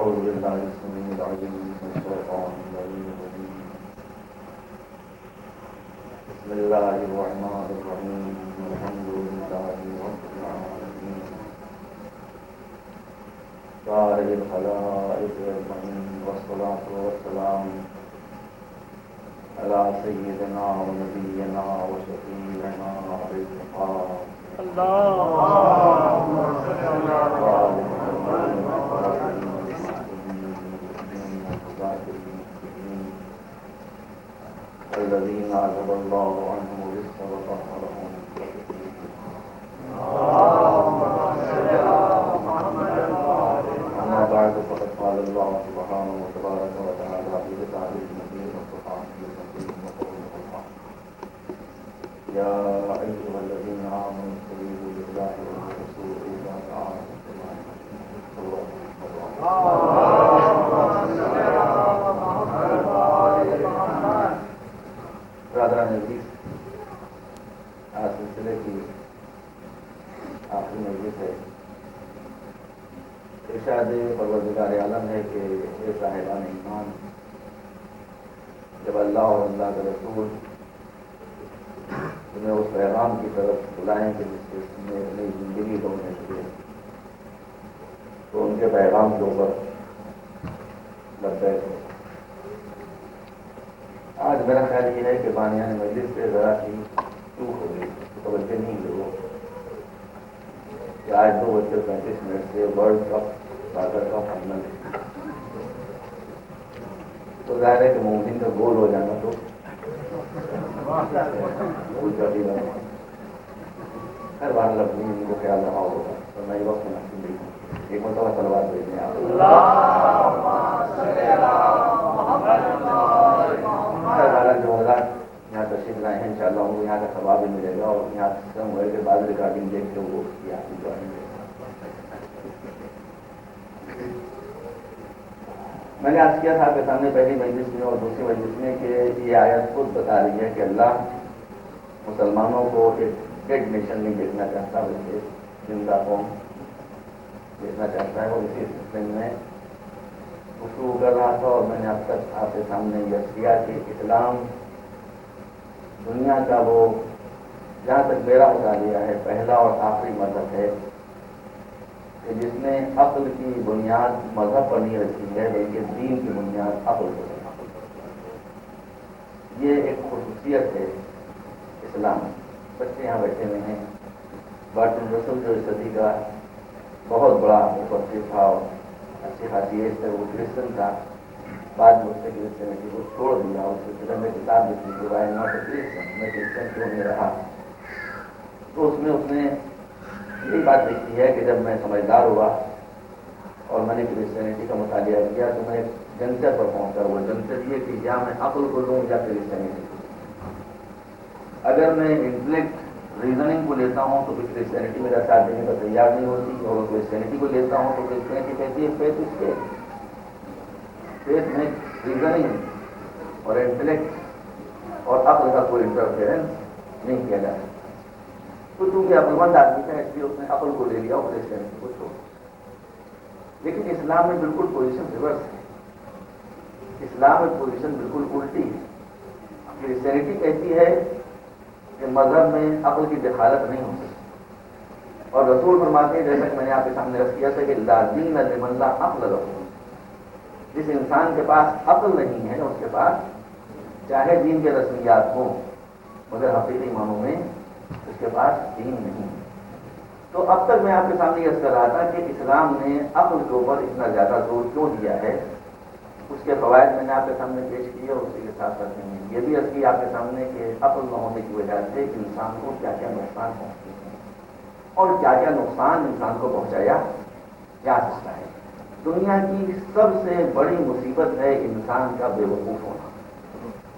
أعوذ بالله السميع العليم من الشيطان الرجيم. بسم الله الرحمن الرحيم. الحمد لله رب العالمين. بارئ الخلائق أجمعين، والصلاة والسلام على سيدنا ونبينا وشفيعنا أبي الصفا اللهم صل على الذين أذهب الله عنهم الرزق وطهرهم. أما بعد فقد قال الله سبحانه وتبارك وتعالى في كتابه المجيد وفرقانه المجيد وقوله الحق: يا أيها الذين آمنوا استجيبوا لله وللرسول إذا دعاكم لما يحييكم. الله برادران عزیز، آج سلسلے کی آخری مجلس ہے. ارشاد پروردگار عالم ہے کہ اے صاحبان ایمان، جب اللہ اور اللہ کے رسول تمہیں اس پیغام کی طرف بلائیں کہ جس سے تم نے اپنی زندگی ڈھونڈنے کے لیے، تو ان کے پیغام کے اوپر لبیک ہو. آج میرا خیال یہ ہے کہ بانیان مجلس سے ذرا سی چوک ہو گئی، توجہ نہیں لوگوں کہ آج 2:35 سے ورلڈ کپ ساکر کا فائنل ہے. تو ظاہر ہے کہ مومن کا گول ہو جانا تو ہر بار لفظی ان کو خیال رہا ہوگا، تو میں وقت مناسب نہیں ہوں. ایک مرتبہ سلوات بھیجیں آپ. جو حضرات یہاں تشریف لائے ہیں انشاءاللہ ان کو یہاں کا ثواب بھی ملے گا، اور یہاں سسٹم ہوئے کے بعد ریکارڈنگ دیکھ کے وہ اس کی آپ کی دعائیں ملے گا. میں نے عرض کیا تھا آپ کے سامنے پہلی مجلس میں اور دوسری مجلس میں کہ یہ آیت خود بتا رہی ہے کہ اللہ مسلمانوں کو ایک ڈیڈ نیشن نہیں دیکھنا چاہتا بلکہ زندہ قوم دیکھنا چاہتا ہے. اور اسی سلسلے میں گفتگو کر رہا تھا، اور میں نے اب تک آپ کے سامنے یہ کیا کہ اسلام دنیا کا وہ جہاں تک میرا مطالعہ ہے پہلا اور آخری مذہب ہے کہ جس نے عقل کی بنیاد مذہب پر نہیں رکھی ہے بلکہ دین کی بنیاد عقل پر رکھی. یہ ایک خصوصیت ہے اسلام. بچے یہاں بیٹھے ہوئے ہیں. بارٹن رسل جو اس صدی کا بہت بڑا مفکر تھا اور اچھی خاصی ایج تک وہ کرسچن تھا، بعد میں اس نے کرسچنٹی کو چھوڑ دیا. اس سلسلے میں کتاب لکھی کہ وائی ناٹ اے کرسچن، میں کرسچن کیوں نہیں رہا. تو اس نے یہی بات لکھی ہے کہ جب میں سمجھدار ہوا اور میں نے کرسچینٹی کا مطالعہ کیا تو میں جنتر پر پہنچا. وہ جنتر یہ کہ یا میں عقل کو لوں یا کرسچینٹی کو. اگر میں انٹلیکٹ ریزننگ کو لیتا ہوں تو پھر کرسچینٹی میرا ساتھ دینے کا تیار نہیں ہوتی، اور کرسچینٹی کو لیتا ہوں تو کرسچینٹی کہتی ہے فیتھ از فیتھ. فیتھ میں ریزننگ اور انٹلیکٹ اور عقل کا کوئی انٹرفیئرنس نہیں کیا جاتا. تو چونکہ عقل مند آدمی تھا اس لیے اس نے عقل کو لے لیا اور کرسچینٹی کو چھوڑ. لیکن اسلام میں بالکل پوزیشن ریورس ہے. اسلام میں پوزیشن بالکل الٹی ہے. کرسچینٹی کہتی ہے کہ مذہب میں عقل کی دخالت نہیں ہو سکتی، اور رسول فرماتے ہیں جیسا کہ میں نے آپ کے سامنے رکھ کیا تھا کہ لا دین لمن لا عقل لہ. جس انسان کے پاس عقل نہیں ہے اس کے پاس چاہے دین کے رسمیات ہوں مگر حقیقی معنوں میں اس کے پاس دین نہیں. تو اب تک میں آپ کے سامنے یہ کر رہا تھا کہ اسلام نے عقل کے اوپر اتنا زیادہ زور کیوں دیا ہے. اس کے فوائد میں نے آپ کے سامنے پیش کیے اور اسی کے ساتھ کرتے ہیں یہ بھی عرض کی آپ کے سامنے کہ عقل نہ ہونے کی وجہ سے انسان کو کیا کیا نقصان پہنچتے ہیں اور کیا کیا نقصان انسان کو پہنچایا جا سکتا ہے. دنیا کی سب سے بڑی مصیبت ہے انسان کا بے وقوف ہونا.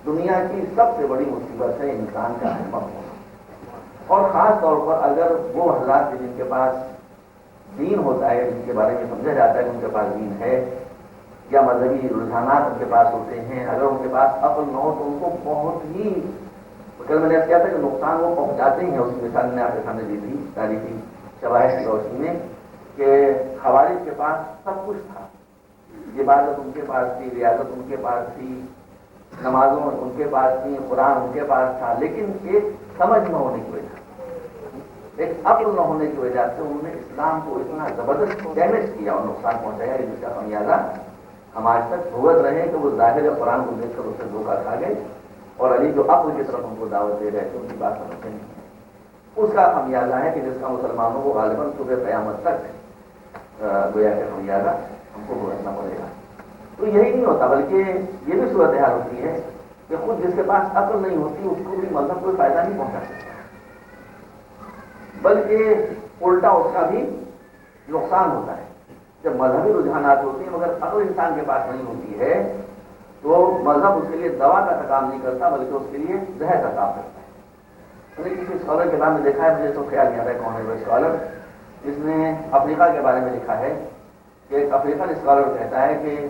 دنیا کی سب سے بڑی مصیبت ہے انسان کا احمق ہونا. اور خاص طور پر اگر وہ حضرات جن کے پاس دین ہوتا ہے، جن کے بارے میں سمجھا جاتا ہے کہ ان کے پاس دین ہے یا مذہبی رجحانات ان کے پاس ہوتے ہیں، اگر ان کے پاس عقل نہ ہو تو ان کو بہت ہی کل میں نے کیا تھا کہ نقصان وہ پہنچاتے ہیں. اس کی مثال میں نے آپ کے سامنے دی تھی تاریخی شواہد کی روشنی میں کہ خوارج کے پاس سب کچھ تھا عبادت ان کے پاس تھی، ریاضت ان کے پاس تھی، نمازوں ان کے پاس تھی، قرآن ان کے پاس تھا، لیکن ایک سمجھ نہ ہونے کی وجہ، ایک عقل نہ ہونے کی وجہ سے انہوں نے اسلام کو اتنا زبردست ڈیمیج کیا اور نقصان پہنچایا، جس کا خمیازہ ہم آج تک بھگت رہے ہیں کہ وہ ظاہر قرآن کو دیکھ کر اسے دھوکہ کھا گئے، اور علی جو عقل کی طرف ان کو دعوت دے رہے تھے ان کی بات سمجھتے نہیں. اس کا خمیازہ ہے کہ جس کا مسلمانوں کو غالباً صبح قیامت تک گویا کہ خمیازہ ہم کو بھگتنا پڑے گا. تو یہی نہیں ہوتا، بلکہ یہ بھی صورتحال ہوتی ہے کہ خود جس کے پاس عقل نہیں ہوتی اس کو بھی مذہب کوئی فائدہ نہیں پہنچا سکتا، بلکہ الٹا اس کا بھی نقصان ہوتا ہے. جب مذہبی رجحانات ہوتے ہیں مگر عقل انسان کے پاس نہیں ہوتی ہے تو مذہب اس کے لیے دوا کا کام نہیں کرتا بلکہ اس کے لیے زہر کا کام کرتا ہے. میں نے کسی اسکالر کے بارے میں دیکھا ہے، مجھے تو خیال نہیں آ رہا ہے کون ہے وہ اسکالر، جس نے افریقہ کے بارے میں لکھا ہے کہ ایک افریقن اسکالر کہتا ہے کہ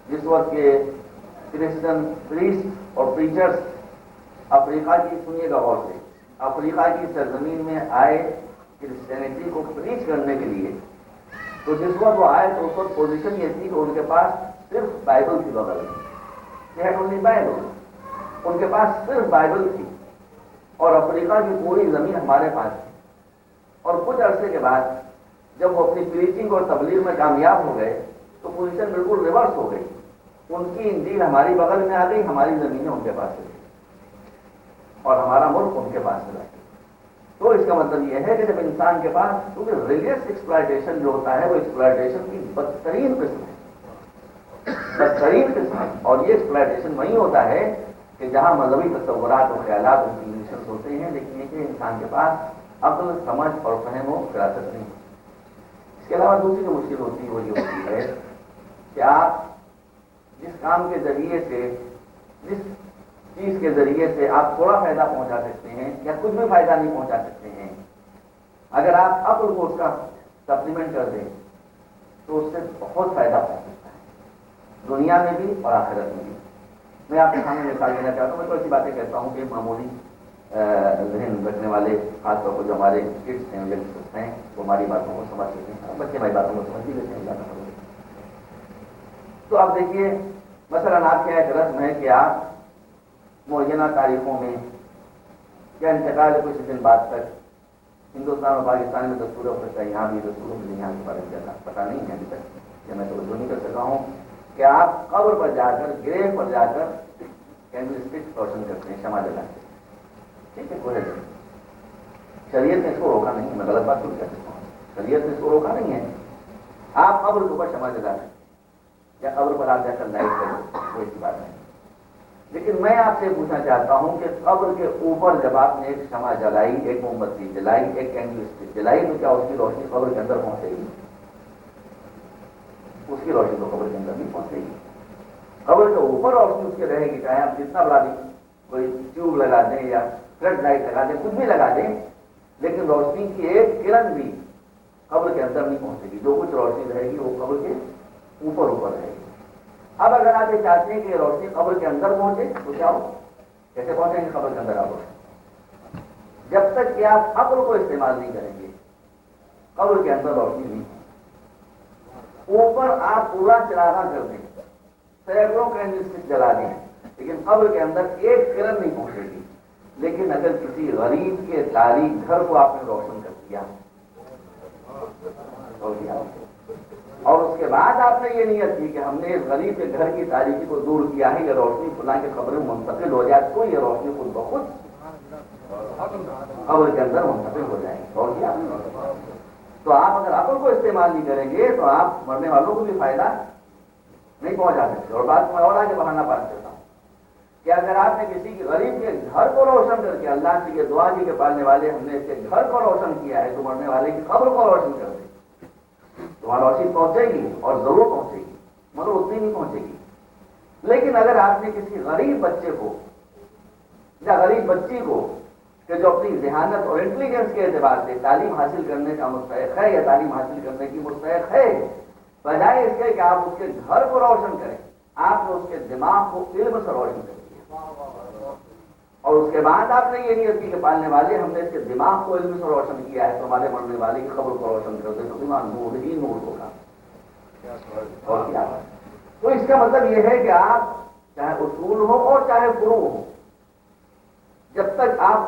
جس وقت کے کرسچن پریسٹ اور پریچرز افریقہ کی، سنیے گا غور سے، افریقہ کی سرزمین میں آئے کرسچینٹی کو پریچ کرنے کے لیے، تو جس وقت وہ آئے تو اس وقت پوزیشن یہ تھی کہ ان کے پاس صرف بائبل تھی بغل میں، بائبل ان کے پاس صرف بائبل تھی، اور افریقہ کی پوری زمین ہمارے پاس تھی. اور کچھ عرصے کے بعد جب وہ اپنی پریچنگ اور تبلیغ میں کامیاب ہو گئے تو پوزیشن بالکل ریورس ہو گئی، ان کی انجیل ہماری بغل میں آ گئی، ہماری زمینیں ان کے پاس چلی اور ہمارا ملک ان کے پاس چلا گیا. تو اس کا مطلب یہ ہے کہ جب انسان کے پاس، کیونکہ ریلیس ایکسپلائٹیشن جو ہوتا ہے وہ ایکسپلائٹیشن کی بدترین قسم ہے، بدترین قسم ہے، اور یہ ایکسپلائٹیشن وہی ہوتا ہے کہ جہاں مذہبی تصورات اور خیالات ان کی مشن ہوتے ہیں، لیکن یہ کہ انسان کے پاس عقل، سمجھ اور فہم و فراست نہیں. اس کے علاوہ دوسری جو مشکل ہوتی ہے وہ یہ ہوتی ہے کہ آپ جس کام کے ذریعے سے، جس چیز کے ذریعے سے آپ تھوڑا فائدہ پہنچا سکتے ہیں یا کچھ بھی فائدہ نہیں پہنچا سکتے ہیں، اگر آپ عقل کو اس کا سپلیمنٹ کر دیں تو اس سے بہت فائدہ پہنچ سکتا ہے، دنیا میں بھی اور آخرت میں بھی. میں آپ کے سامنے مثال دینا چاہتا ہوں. میں تو ایسی باتیں کہتا ہوں کہ معمولی ذہن رکھنے والے، خاص طور پر جو ہمارے کڈس ہیں، یگسٹرس ہیں، وہ ہماری باتوں کو سمجھ لیتے ہیں، بچے ہماری باتوں کو سمجھ بھی لیتے ہیں. تو آپ دیکھیے مثلاً آپ کے ایک رسم ہے کہ آپ معینہ تاریخوں میں یا انتقال کچھ دن بعد تک، ہندوستان اور پاکستان میں دستور ہو سکتا ہے، یہاں بھی دستور مجھے یہاں کے بارے میں زیادہ پتہ نہیں ہے ابھی تک، یا میں توجہ نہیں کر سکا ہوں کہ آپ قبر پر جا کر، گریو پر جا کر کینڈل اسٹک روشن کرتے ہیں، شمع جلاتے ہیں. ٹھیک ہے، کوئی نہیں، شریعت نے اس کو روکا نہیں. میں غلط بات نہیں کہہ سکتا ہوں، شریعت نے اس کو روکا نہیں ہے. آپ قبر کے اوپر شمع جلا دیں یا قبر پر آپ جا کر لائٹ کریں، کوئی ایسی بات نہیں. لیکن میں آپ سے پوچھنا چاہتا ہوں کہ قبر کے اوپر جب آپ نے ایک شمع جلائی، ایک موم بتی جلائی، ایک کینڈل اسٹک جلائی، تو کیا اس کی روشنی قبر کے اندر پہنچے گی؟ اس کی روشنی تو قبر کے اندر نہیں پہنچے گی. قبر کے اوپر روشنی اس کی رہے گی، چاہے آپ جتنا بڑا بھی کوئی ٹیوب لگا دیں یا فلڈ لائٹ لگا دیں، کچھ بھی لگا دیں، لیکن روشنی کی ایک کرن بھی قبر کے اندر نہیں پہنچے گی. جو کچھ روشنی رہے گی وہ قبر کے اوپر رہے گی. اب اگر آپ یہ چاہتے ہیں کہ یہ روشنی قبر کے اندر پہنچے تو کیا ہو؟ کیسے پہنچیں گے قبر کے اندر؟ آپ جب تک کہ آپ عقل کو استعمال نہیں کریں گے قبر کے اندر روشنی نہیں. اوپر آپ پورا چراغاں کر دیں، سینکڑوں کینڈل اسٹک جلا دیں، لیکن قبر کے اندر ایک کرن نہیں پہنچے گی. لیکن اگر کسی غریب کے تاریک گھر کو آپ نے روشن کر دیا اور اس کے بعد آپ نے یہ نیت کی کہ ہم نے اس غریب کے گھر کی تاریکی کو دور کیا ہے، یہ روشنی فلاں کے قبر میں منتقل ہو جائے، تو یہ روشنی خود بخود قبر کے اندر منتقل ہو جائے گی. اور کیا؟ تو آپ اگر عقل کو استعمال نہیں کریں گے تو آپ مرنے والوں کو بھی فائدہ نہیں پہنچا سکتے. اور بات میں اور آگے بڑھانا پاس کرتا ہوں کہ اگر آپ نے کسی غریب کے گھر کو روشن کر کے، اللہ سے یہ دعا کی کہ پالنے والے ہم نے اس کے گھر کو روشن کیا ہے، تو مرنے والے کی قبر کو روشن کر دیں، تمہاری روشنی پہنچے گی اور ضرور پہنچے گی، مگر اتنی نہیں پہنچے گی. لیکن اگر آپ نے کسی غریب بچے کو یا غریب بچی کو کہ جو اپنی ذہانت اور انٹیلیجنس کے اعتبار سے تعلیم حاصل کرنے کا مستحق ہے یا تعلیم حاصل کرنے کی مستحق ہے، بجائے اس کے کہ آپ اس کے گھر کو روشن کریں، آپ نے اس کے دماغ کو علم سے روشن کر دیا، اور اس کے بعد آپ نے یہ نیت کی کہ پالنے والے ہم نے اس کے دماغ کو علم سے روشن کیا ہے، تو ہمارے مرنے والے کی قبر کو روشن کر دے، تو دماغ نور ہی نور ہوگا. اور کیا اس کا مطلب یہ ہے کہ آپ چاہے اصول ہو اور چاہے فروع ہو، جب تک آپ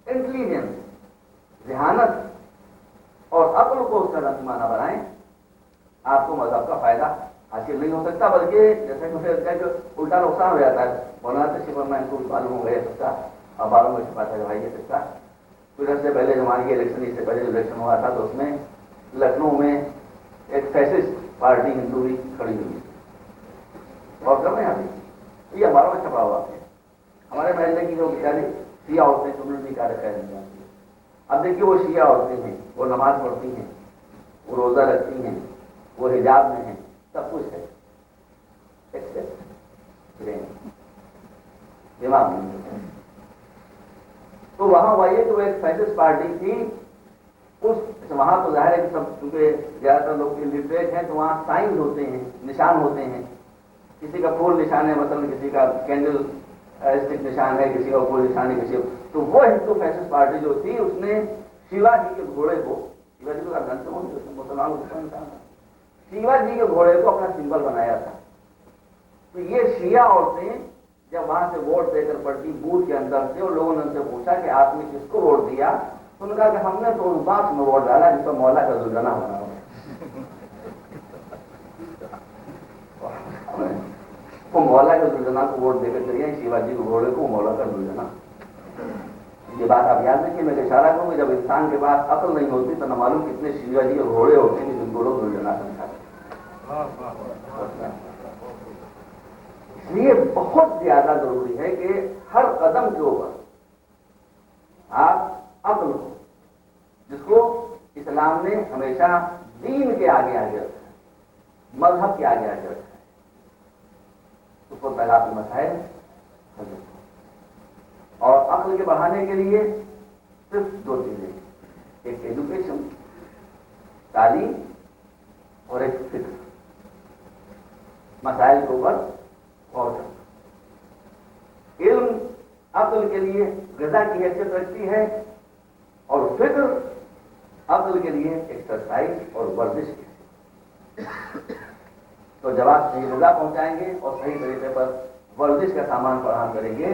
انٹیلیجنس، ذہانت اور عقل کو اس کا رہنما نہ بنائیں، آپ کو مذہب کا فائدہ حاصل نہیں ہو سکتا، بلکہ جیسے کہ مجھے لگتا ہے کہ الٹا نقصان ہو جاتا ہے۔ مولانا تشریف فرمائے ان کو معلوم ہو گیا سکتا، اب بالوں میں چھپا تھا کہ بھائی یہ سکتا کچھ سے پہلے زمانے کے الیکشن، اس سے پہلے جو الیکشن ہوا تھا تو اس میں لکھنؤ میں ایک فیسسٹ پارٹی ہندوئی کھڑی ہوئی اور کر رہے ہیں ابھی، یہ ہمارا میں چھپا ہوا ہے۔ ہمارے محلے کی جو بیچاری شیعہ عورتیں کمیونٹی کارڈ کہہ نہیں جانتی، اب دیکھیے وہ شیعہ عورتیں ہیں، وہ نماز پڑھتی ہیں، وہ روزہ رکھتی ہیں، وہ حجاب میں ہیں، سب کچھ ہے، دماغ نہیں۔ تو وہاں ہوا یہ تو ایک فیسسٹ پارٹی تھی، اس وہاں تو ظاہر ہے کہ سب چونکہ زیادہ تر لوگ لٹریٹ ہیں تو وہاں سائنز ہوتے ہیں، نشان ہوتے ہیں، کسی کا پھول نشان ہے، مثلا کسی کا کینڈل اسٹک نشان ہے، کسی کا پھول نشان ہے، کسی تو وہ ہندو فیسسٹ پارٹی جو تھی اس نے شیوا جی کے گھوڑے کو، شیوا جی کو مسلمان شیوا جی کے گھوڑے کو اپنا سمبل بنایا تھا۔ تو یہ شیعہ عورتیں جب وہاں سے ووٹ دے کر پڑتی بوتھ کے اندر سے، اور لوگوں نے ان سے پوچھا کہ آپ نے کس کو ووٹ دیا، تو انہوں نے کہا کہ ہم نے تو اس بات میں ووٹ ڈالا جس پر مولا کا زلجنا بنا ہوا وہ مولا کا زلجنا کو ووٹ دے کر چلے گئے، شیوا جی کو گھوڑے کو مولا کا زلجنا۔ یہ بات آپ یاد رکھیے، میں اشارہ کروں کہ جب انسان کے پاس عقل نہیں ہوتی تو نہ معلوم کتنے شیوا جی کے گھوڑے ہوتے ہیں جن کو لوگ زلجنا سمجھاتے ہیں۔ اس لیے بہت زیادہ ضروری ہے کہ ہر قدم کے اوپر آپ عقل کو، جس کو اسلام نے ہمیشہ دین کے آگے آگے رکھا ہے، مذہب کے آگے آگے رکھا ہے، اس کو طلاق مسائل اور عقل کے بڑھانے کے لیے صرف دو چیزیں، ایک ایجوکیشن، تعلیم، اور ایک فکر، مسائل کے اوپر غور کرنا۔ علم عقل کے لیے غذا کی حیثیت رکھتی ہے اور فکر عقل کے لیے ایکسرسائز اور ورزش کی۔ تو جب آپ صحیح غذا پہنچائیں گے اور صحیح طریقے پر ورزش کا سامان فراہم کریں گے،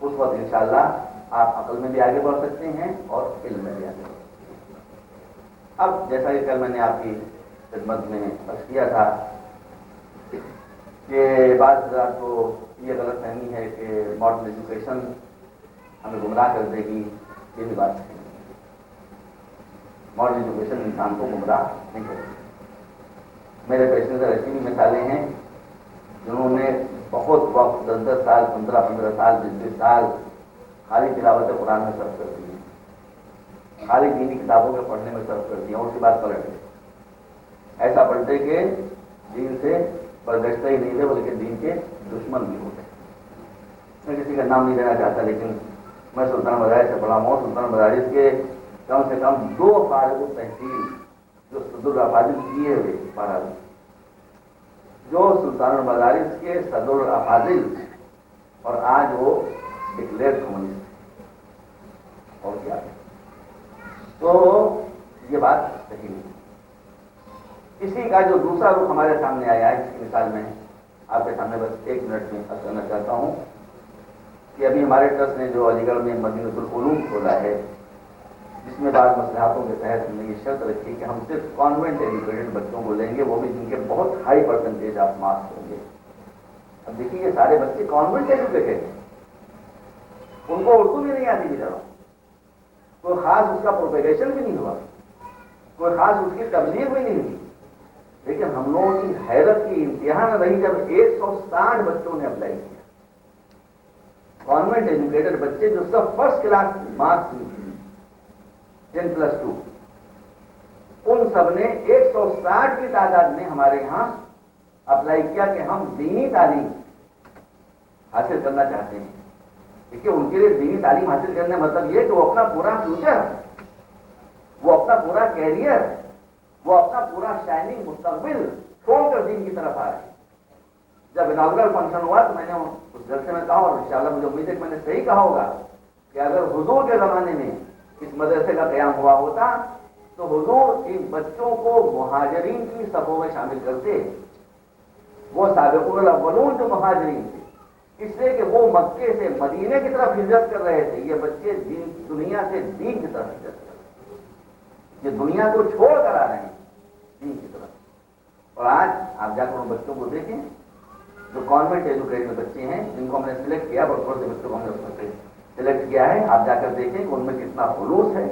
اس وقت انشاءاللہ آپ عقل میں بھی آگے بڑھ سکتے ہیں اور علم میں بھی آگے بڑھ سکتے ہیں۔ اب جیسا کہ کل میں نے آپ کی خدمت میں عرض کیا تھا کہ بعض حضرات کو یہ غلط فہمی ہے کہ ماڈرن ایجوکیشن ہمیں گمراہ کر دے گی، یہ بھی بات ہے۔ ماڈرن ایجوکیشن انسان کو گمراہ نہیں کرے گی۔ میرے پیش نظر ایسی بھی مثالیں ہیں جنہوں نے بہت وقت 10 سال 15 سال 20 سال خالی تلاوت قرآن میں صرف کر دی ہے، خالی دینی کتابوں کے پڑھنے میں صرف کر دیا، اس کے بعد پلٹ گئے، ایسا پلٹے کہ دین سے برگشتہ ہی نہیں تھے بلکہ دین کے دشمن بھی ہو گئے۔ میں کسی کا نام نہیں لینا چاہتا، لیکن میں سلطان مدارس سے پڑھا ہوں، سلطان مدارس کے کم سے کم 2 فارغ التحصیل جو صدر الافاضل کیے ہوئے فارغ، جو سلطان المدارس کے صدر الافاضل اور آج وہ ڈکلیئر کمیونسٹ، اور کیا ہے؟ تو یہ بات صحیح نہیں۔ اسی کا جو دوسرا رخ ہمارے سامنے آیا ہے، جس کی مثال میں آپ کے سامنے بس 1 منٹ میں عرض کرنا چاہتا ہوں کہ ابھی ہمارے ٹرسٹ نے جو علی گڑھ میں مدینۃ العلوم کھولا ہے، جس میں بعض مصلحتوں کے تحت ہم نے یہ شرط رکھی کہ ہم صرف کانوینٹ ایجوکیٹڈ بچوں کو لیں گے، وہ بھی جن کے بہت ہائی پرسنٹیج آف مارکس ہوں گے۔ اب دیکھیے یہ سارے بچے کانوینٹ ایجوکیٹڈ ہیں، ان کو اردو بھی نہیں آتی بیچاروں، کوئی خاص اس کا پروپیگیشن بھی نہیں ہوا، کوئی خاص اس کی تبلیغ بھی نہیں ہوئی، لیکن ہم لوگوں کی حیرت کی انتہا نہ رہی جب 160 بچوں نے اپلائی کیا، گورنمنٹ ایجوکیٹڈ بچے جو سب فرسٹ کلاس مارکس 10+2، ان سب نے 160 کی تعداد میں ہمارے یہاں اپلائی کیا کہ ہم دینی تعلیم حاصل کرنا چاہتے ہیں۔ دیکھیے ان کے لیے دینی تعلیم حاصل کرنے کا مطلب یہ کہ وہ اپنا پورا فیوچر، وہ اپنا پورا کیریئر، وہ اپنا پورا شائننگ مستقبل چھوڑ کر دین کی طرف آ رہے ہیں۔ جب اناگرل فنکشن ہوا تو میں نے اس جلسے میں کہا، اور انشاءاللہ مجھے امید ہے کہ میں نے صحیح کہا ہوگا، کہ اگر حضور کے زمانے میں اس مدرسے کا قیام ہوا ہوتا تو حضور ان بچوں کو مہاجرین کی صفوں میں شامل کرتے، وہ سابقون الاولون جو مہاجرین تھے، اس لیے کہ وہ مکے سے مدینے کی طرف ہجرت کر رہے تھے، یہ بچے دنیا سے دین کی طرف ہجرت کر رہے ہیں، یہ دنیا کو چھوڑ کر آ رہے ہیں دین کی طرف۔ اور آج آپ جا کر ان بچوں کو دیکھیں جو کانوینٹ ایجوکیٹڈ بچے ہیں، جن کو ہم نے سلیکٹ کیا، بہت تھوڑے سے بچوں کو ہم نے اس میں سلیکٹ کیا ہے، آپ جا کر دیکھیں کہ ان میں کتنا خلوص ہے،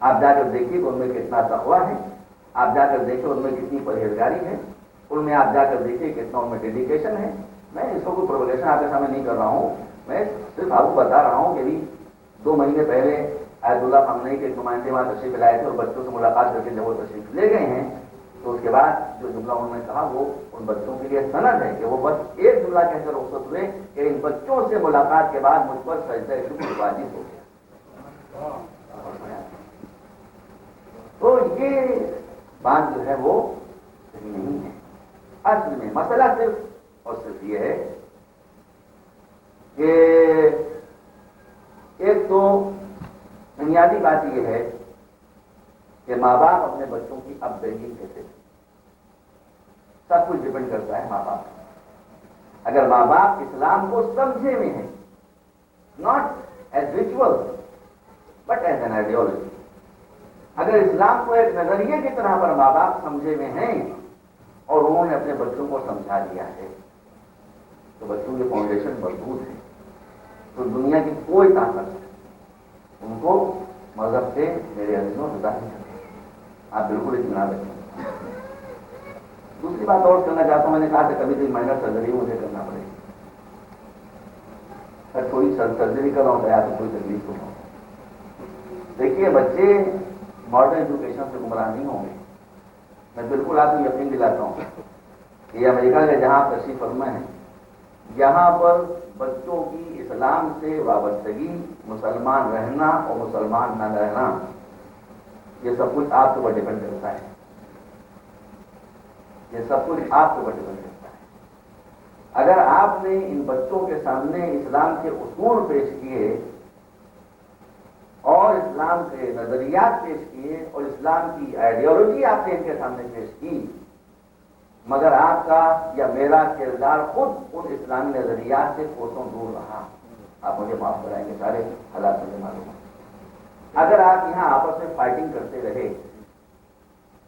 آپ جا کر دیکھیے کہ ان میں کتنا تقویٰ ہے، آپ جا کر دیکھیں ان میں کتنی پرہیزگاری ہے، ان میں آپ جا کر دیکھیے کتنا ان میں ڈیڈیکیشن ہے۔ میں اس کو کوئی پرووکیشن آپ کے سامنے نہیں کر رہا ہوں، میں صرف آپ کو بتا رہا ہوں کہ بھی 2 مہینے پہلے آیت اللہ خامنئی کے نمائندے وہاں تشریف لائے تھے اور بچوں سے ملاقات کر کے جب وہ تشریف لے گئے ہیں تو اس کے بعد جو جملہ انہوں نے کہا وہ ان بچوں کے لیے سند ہے کہ وہ بس ایک جملہ کہہ کر رخصت ہوئے کہ ان بچوں سے ملاقات کے بعد مجھ پر سجدہ شکر واجب ہو گیا۔ تو یہ بات جو ہے وہ صحیح نہیں ہے۔ اصل میں مسئلہ صرف اور صرف یہ ہے کہ ایک تو بنیادی بات یہ ہے کہ ماں باپ اپنے بچوں کی اپبرنگنگ کیسے، سب کچھ ڈپینڈ کرتا ہے ماں باپ پر۔ اگر ماں باپ اسلام کو سمجھے میں ہیں، not as ritual but as an ideology, اگر اسلام کو ایک نظریے کی طرح پر ماں باپ سمجھے میں ہیں اور انہوں نے اپنے بچوں کو سمجھا دیا ہے تو بچوں کی فاؤنڈیشن مضبوط ہے، تو دنیا کی کوئی طاقت ان کو مذہب سے میرے عزیزوں جدا نہیں کرتے، آپ بالکل اطمینان رکھیں۔ دوسری بات اور کرنا چاہتا ہوں، میں نے کہا کہ کبھی کبھی مائنر سرجری مجھے کرنا پڑے گی، اگر تھوڑی سرجری کر رہا ہوں تو یا تو کوئی تکلیف تو ہو۔ دیکھیے بچے ماڈرن ایجوکیشن سے گمراہ نہیں ہوں گے، میں بالکل آپ کو یقین دلاتا ہوں کہ یہ امریکہ کے جہاں تشریف فرما ہے، یہاں پر بچوں کی اسلام سے وابستگی، مسلمان رہنا اور مسلمان نہ رہنا، یہ سب کچھ آپ کے اوپر ڈپینڈ کرتا ہے، یہ سب کچھ آپ کے اوپر ڈپینڈ کرتا ہے۔ اگر آپ نے ان بچوں کے سامنے اسلام کے اصول پیش کیے اور اسلام کے نظریات پیش کیے اور اسلام کی آئیڈیالوجی آپ نے ان کے سامنے پیش کی، مگر آپ کا یا میرا کردار خود ان اسلامی نظریات سے کوسوں دور رہا، آپ مجھے معاف کرائیں گے، سارے حالات مجھے معلوم ہے۔ اگر آپ یہاں آپس میں فائٹنگ کرتے رہے،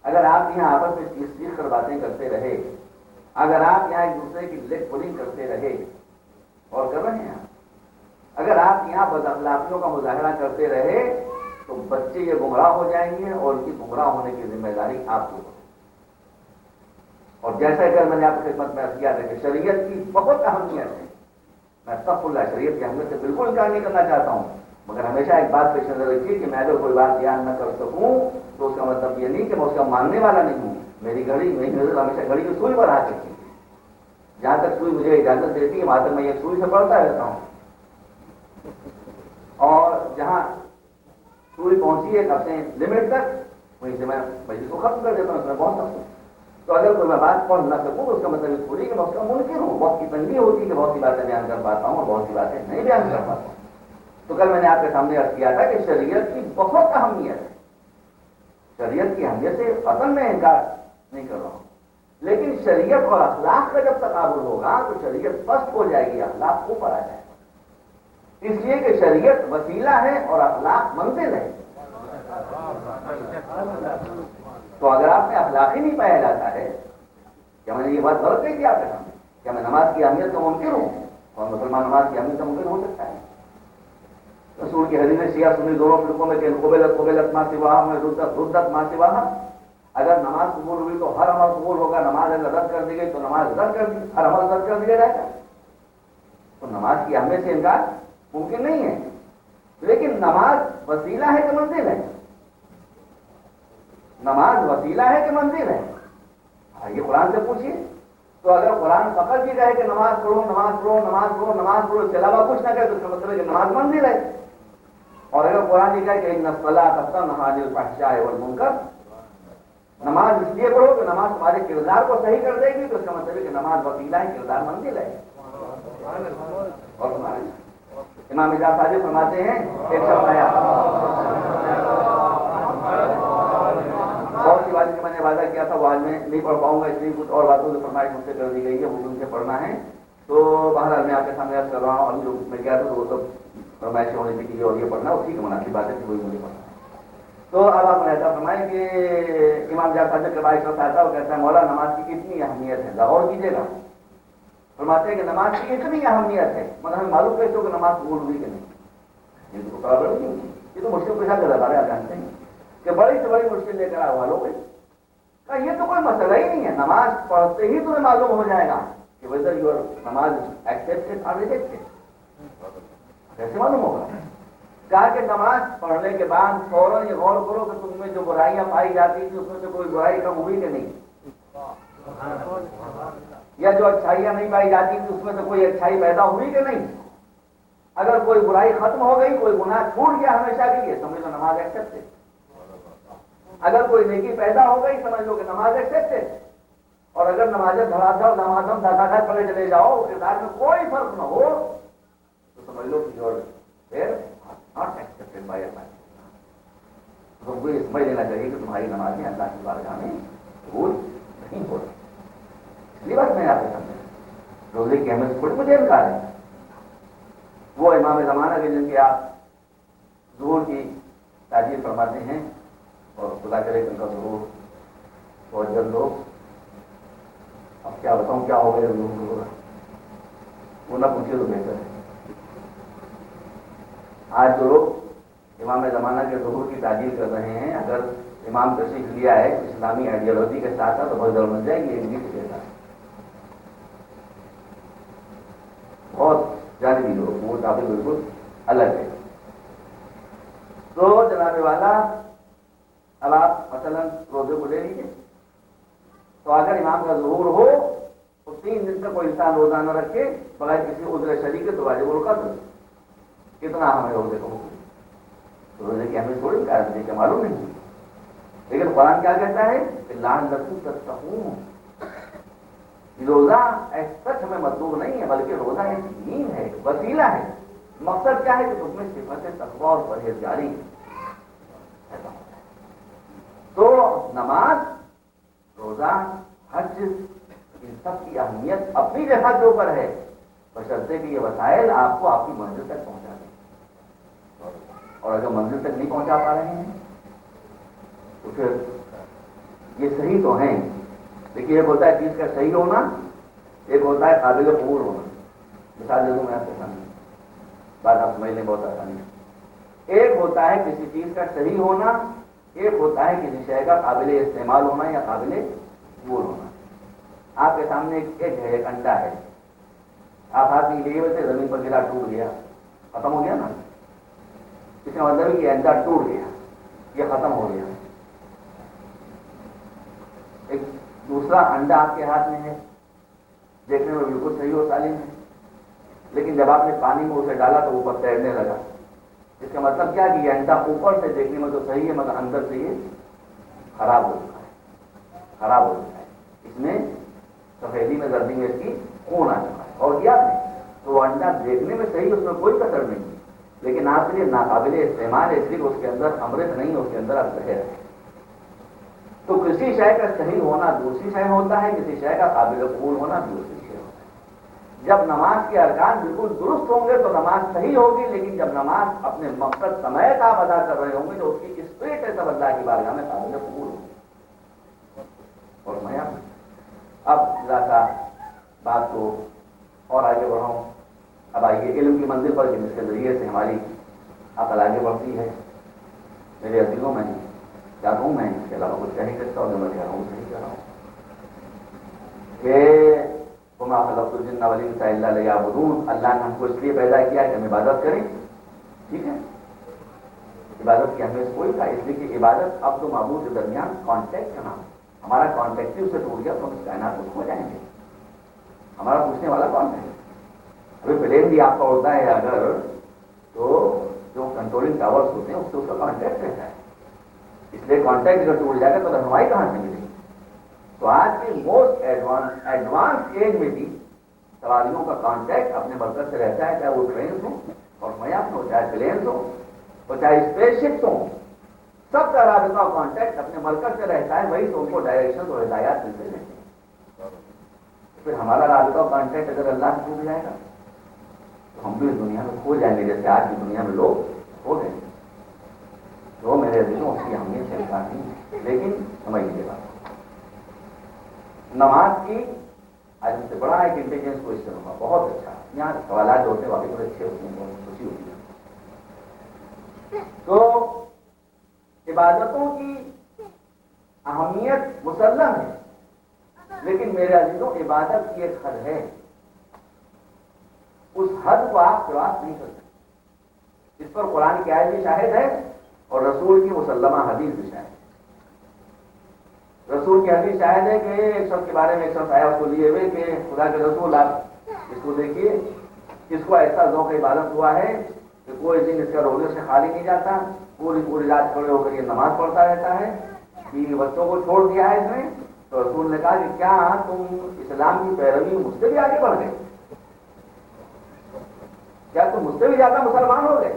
اگر آپ یہاں آپس میں چیخ کر باتیں کرتے رہے، اگر آپ یہاں ایک دوسرے کی لیگ پولنگ کرتے رہے اور کر رہے ہیں، اگر آپ یہاں بد اخلاقیوں کا مظاہرہ کرتے رہے تو بچے یہ گمراہ ہو جائیں گے اور ان کی گمراہ ہونے کی ذمہ داری آپ کی ہوگی۔ اور جیسا کہ میں نے آپ کی خدمت میں عرض کیا تھا کہ شریعت کی بہت اہمیت ہے، میں استغفراللہ شریعت کی اہمیت سے بالکل انکار نہیں کرنا چاہتا ہوں، مگر ہمیشہ ایک بات پیش نظر رکھیے کہ میں اگر کوئی بات بیان نہ کر سکوں تو اس کا مطلب یہ نہیں کہ میں اس کا ماننے والا نہیں ہوں۔ میری نظر ہمیشہ گھڑی کی سوئی پر آ چکی ہے، جہاں تک سوئی مجھے اجازت دیتی ہے وہاں تک میں یہ سوئی سے پڑھتا رہتا ہوں، اور جہاں سوئی پہنچی ہے اپنے لمٹ تک وہیں سے میں مجلس کو ختم کر دیتا ہوں، اس میں پہنچ سکتا ہوں۔ تو اگر کوئی میں بات پڑھ نہ سکوں تو اس کا مطلب یہ تھوڑی کہ میں اس کا منکر ہوں، بہت کی تنگی ہوتی ہے کہ بہت سی باتیں بیان کر پاتا ہوں اور بہت سی باتیں نہیں بیان کر پاتا ہوں۔ تو کل میں نے آپ کے سامنے عرض کیا تھا کہ شریعت کی بہت اہمیت ہے، شریعت کی اہمیت سے قطعاً میں انکار نہیں کر رہا ہوں، لیکن شریعت اور اخلاق کا جب تقابل ہوگا تو شریعت پست ہو جائے گی، اخلاق اوپر آ جائے گا، اس لیے کہ شریعت وسیلہ ہے اور اخلاق منزل ہے۔ تو اگر آپ نے اخلاق ہی نہیں پایا جاتا ہے، کیا میں نے یہ بات غلط نہیں کی آپ کے سامنے؟ کیا میں نماز کی اہمیت کا منکر ہوں؟ اور مسلمان نماز کی اہمیت کا منکر ہو سکتا ہے؟ رسول کی حدیث شیعہ سنی دونوں فرقوں میں کہ قبلت ما سواہا میں ردت ما سواہا، اگر نماز قبول ہوئی تو ہر عمل قبول ہوگا، نماز اگر رد کر دی گئی تو نماز رد کر دی، ہر عمل رد کر دیا جائے گا۔ تو نماز کی اہمیت سے انکار ممکن نہیں ہے، لیکن نماز وسیلہ ہے کہ منزل ہے؟ نماز وسیلہ ہے کہ منزل ہے؟ یہ قرآن سے پوچھیے۔ تو اگر قرآن فقط یہ کہے کہ نماز پڑھو نماز پڑھو نماز پڑھو نماز پڑھو، اس کے علاوہ کچھ نہ کہے تو اس کا مطلب ہے کہ نماز منزل ہے۔ اور اگر قرآن یہ کہے کہ ان الصلاۃ تنہی عن الفحشاء والمنکر، نماز اس لیے پڑھو کہ نماز تمہارے کردار کو صحیح کر دے گی، تو اس کا مطلب ہے کہ نماز وسیلہ ہے، کردار منزل ہے۔ اور امام اعجاز صادق فرماتے ہیں ایک شخص آیا بہت سی باتیں کہ میں نے وعدہ کیا تھا وہ آج میں نہیں پڑھ پاؤں گا، اس لیے کچھ اور باتوں کی فرمائش مجھ سے کر دی گئی ہے، وہ ان سے پڑھنا ہے. تو بہرحال میں آپ کے سامنے عرض کر رہا ہوں. ابھی جو میں کیا تھا وہ سب فرمائشیں ہونے کی چیزیں اور یہ پڑھنا اسی کی مناسب بات ہے کہ وہی مجھے پڑھنا ہے. تو اب آپ نے ایسا فرمائیں کہ امام جعفر کے بعد آتا ہے وہ کہتا ہے مولا نماز کی کتنی اہمیت ہے، غور کیجیے گا. فرماتے ہیں کہ نماز کی اتنی اہمیت ہے مگر ہمیں معلوم کیسے ہو کہ نماز قبول ہوئی کہ نہیں. یہ تو برابر نہیں ہوگی، یہ تو مشکل پیشہ کر رہا ہے. آپ جانتے ہیں کہ بڑی سے بڑی مشکل لے کر آئے والوں کو یہ تو کوئی مسئلہ ہی نہیں ہے. نماز پڑھتے ہی تمہیں معلوم ہو جائے گا کہ whether your نماز accepted or rejected. کیسے معلوم ہوگا؟ کہا کہ نماز پڑھنے کے بعد فوراً یہ غور کرو کہ تم میں جو برائیاں پائی جاتی تھی اس میں سے کوئی برائی کم ہوئی کہ نہیں، یا جو اچھائیاں نہیں پائی جاتی تھی اس میں سے کوئی اچھائی پیدا ہوئی کہ نہیں. اگر کوئی برائی ختم ہو گئی، کوئی گناہ چھوٹ گیا ہمیشہ کے لیے، سمجھ لو نماز ایکسپٹ ہے. اگر کوئی نیکی پیدا ہو گئی سمجھ لو کہ نماز ایکسپٹ ہے. اور اگر نمازیں دھڑا دھڑ دھمادھم دھاکہ پڑے چلے جاؤ، کردار میں کوئی فرق نہ ہو، تو سمجھ لو کہ جو ناٹ ایکسپٹڈ بائی اللہ. تو وہ سمجھ لینا چاہیے کہ تمہاری نمازیں اللہ کی بارگاہ میں قبول نہیں ہو رہی. یہ بات میں آپ کے سامنے روزے کی اہمیت تھوڑی مجھے انکار ہے. وہ امام زمانہ کے جن کے آپ ظہور کی تعجیل فرماتے ہیں اور خدا کرے ان کا ظہور بہت جلد ہو. اب کیا بتاؤں کیا ہو گیا ظہور ہوگا وہ نہ پوچھے تو بہتر ہے. آج جو لوگ امام زمانہ کے ظہور کی تعجیل کر رہے ہیں، اگر امام تشریف لیا ہے اسلامی آئیڈیالوجی کے ساتھ تو بہت ضرور بن جائے گی. ایک بھی کے ساتھ بہت جانبی لوگ وہ ٹاپک بالکل الگ ہے. تو جناب والا اب آپ مثلاً روزے کو لے لیجیے. تو اگر امام کا ظہور ہو تو 3 دن تک کوئی انسان روزہ نہ رکھے بغیر کسی عذر شرعی کے تو واجب القضا دو. کتنا ہمیں روزے کو روزے کی ہمیں تھوڑی کہا معلوم نہیں. لیکن قرآن کیا کہتا ہے کہ لعلکم تتقون. روزہ سچ ہمیں مطلوب نہیں ہے بلکہ روزہ ایک دین ہے، وسیلہ ہے. مقصد کیا ہے کہ تم میں صفت تقویٰ اور پرہیزگاری ہے. تو نماز، روزہ، حج، ان سب کی اہمیت اپنی جگہ کے اوپر ہے، بشرطے کہ یہ وسائل آپ کو آپ کی منزل تک پہنچا دیں. اور اگر منزل تک نہیں پہنچا پا رہے ہیں تو پھر یہ صحیح تو ہیں، لیکن ایک ہوتا ہے چیز کا صحیح ہونا، ایک ہوتا ہے قابل قبول ہونا. مثال دے دوں میں آپ کے سامنے، بات آپ سمجھ لیں بہت آسانی ہے. ایک ہوتا ہے کسی چیز کا صحیح ہونا، ایک ہوتا ہے کسی شے کا قابل استعمال ہونا یا قابل قبول ہونا. آپ کے سامنے ایک ہے، ایک انڈا ہے، آپ ہاتھ نہیں لیے ہوئے تھے، زمین پر گرا ٹوٹ گیا، ختم ہو گیا نا. اس کا مطلب کہ انڈا ٹوٹ گیا، یہ ختم ہو گیا. ایک دوسرا انڈا آپ کے ہاتھ میں ہے، دیکھنے میں بالکل صحیح اور سالم ہے، لیکن جب آپ نے پانی میں اسے ڈالا تو اوپر تیرنے لگا. اس کا مطلب کیا کہ یہ انڈا اوپر سے دیکھنے میں تو صحیح ہے مگر اندر سے یہ خراب ہو چکا ہے، خراب ہو چکا ہے. اس میں سفیدی میں زردی میں اس کی خون آ چکا ہے. اور کیا ہے تو وہ انڈا دیکھنے میں صحیح، اس میں کوئی کسر نہیں، لیکن آپ کے لیے ناقابل استعمال ہے، اس لیے اس کے اندر امرت نہیں، اس کے اندر اب زہر ہے. تو کسی شے کا صحیح ہونا دوسری شے ہوتا ہے، کسی شے کا قابل قبول ہونا دوسری شے ہوتا ہے. جب نماز کے ارکان بالکل درست ہوں گے تو نماز صحیح ہوگی، لیکن جب نماز اپنے مقصد سمیت آپ ادا کر رہے ہوں گے تو اس کی اسپرٹ ہے سب اللہ کی بارگاہ میں قابل قبول ہوگی. اور میں اب ذرا سا بات کو اور آگے بڑھاؤں. اب آئیے علم کی منزل پر جس کے ذریعے سے ہماری عقل آگے بڑھتی ہے. میرے عزیزوں میں کیا کہوں، میں اس کے علاوہ کچھ کہہ نہیں سکتا، اور جو میں کہہ رہا ہوں صحیح کہہ رہا ہوں کہ وما خلقت الجن والانس الا لیعبدون. اللہ نے ہم کو اس لیے پیدا کیا ہے کہ ہم عبادت کریں. ٹھیک ہے، عبادت کی ہمیں کوئی تھا، اس لیے کہ عبادت اب تو معبود کے درمیان کانٹیکٹ کرنا. ہمارا کانٹیکٹ ہی اس سے ٹوٹ گیا تو ہم اس کائنات میں کھو جائیں گے. ہمارا پوچھنے والا کون ہے؟ ابھی پلین بھی آپ کا ہوتا ہے اگر تو جو کنٹرولنگ ٹاورس ہوتے ہیں اس سے اس کا کانٹیکٹ رہتا ہے. اس لیے کانٹیکٹ اگر ٹوٹ جائے گا تو رہنمائی کہاں سے ملے گی؟ تو آج کی موسٹ ایڈوانس ایج میں بھی سواریوں کا کانٹیکٹ اپنے مرکز سے رہتا ہے، چاہے وہ ٹرینس ہوں اور میاں ہو، چاہے پلینس ہوں اور چاہے اسپیس شپس ہوں. سب کا رابطہ اور کانٹیکٹ اپنے مرکز سے رہتا ہے، وہی تو ان کو ڈائریکشن اور ہدایات ملتے رہتے ہیں۔ پھر ہمارا رابطہ اور کانٹیکٹ اگر اللہ سے ٹوٹ جائے گا تو ہم بھی اس دنیا میں کھو جائیں گے، جیسے آج کی دنیا میں لوگ کھو گئے۔ تو میرے دلوں اس کی اہمیت سے انکار نہیں ہے، لیکن سمجھ لیجیے بات، نماز کی آج ہم سے بڑا ایک انٹیلیجنس کوشچن ہوگا، بہت اچھا، یہاں سوالات جو ہوتے ہیں واقعی بڑے اچھے ہوتے ہیں، بہت خوشی ہوتی ہے۔ تو عبادتوں کی اہمیت مسلم ہے، لیکن میرے عزیزوں عبادت کی ایک حد ہے، اس حد کو آپ کراس نہیں کر سکتے۔ اس پر قرآن کی آیت بھی شاہد ہے اور رسول کی مسلمہ حدیث بھی شاہد ہے۔ رسول کی حدیث شاہد ہے کہ ایک شخص کے بارے میں ایک شخص آیا اس کو لیے ہوئے کہ خدا کے رسول آپ اس کو دیکھیے، اس کو ایسا ذوق عبادت ہوا ہے کہ کوئی دن اس کا روزے سے خالی نہیں جاتا، پوری رات کھڑے ہو کر یہ نماز پڑھتا رہتا ہے، بیوی بچوں کو چھوڑ دیا ہے اس نے۔ تو رسول نے کہا کہ کیا تم اسلام کی پیروی مجھ سے بھی آگے بڑھ گئے؟ کیا تم مجھ سے بھی زیادہ مسلمان ہو گئے؟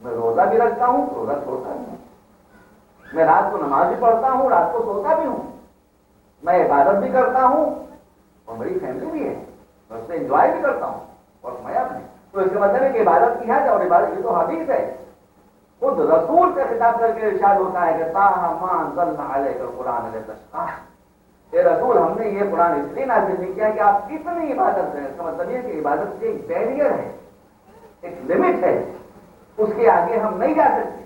میں روزہ بھی رکھتا ہوں، روزہ چھوڑتا بھی ہوں، میں رات کو نماز بھی پڑھتا ہوں، رات کو سوتا بھی ہوں، میں عبادت بھی کرتا ہوں اور بڑی فیملی بھی ہے، میں اس سے انجوائے بھی کرتا ہوں اور میں اپنے۔ تو اس کا مطلب ہے کہ عبادت کی ہے اور عبادت یہ تو حدیث ہے، خود رسول سے خطاب کر کے ارشاد ہوتا ہے کہ طٰہ ما انزلنا علیک القرآن لتشقیٰ، اے رسول ہم نے یہ قرآن اس لیے نازل نہیں کیا کہ آپ کتنی عبادت کریں۔ اس کا مطلب یہ کہ عبادت کی ایک بیریئر ہے، ایک لمٹ ہے، اس کے آگے ہم نہیں جا سکتے،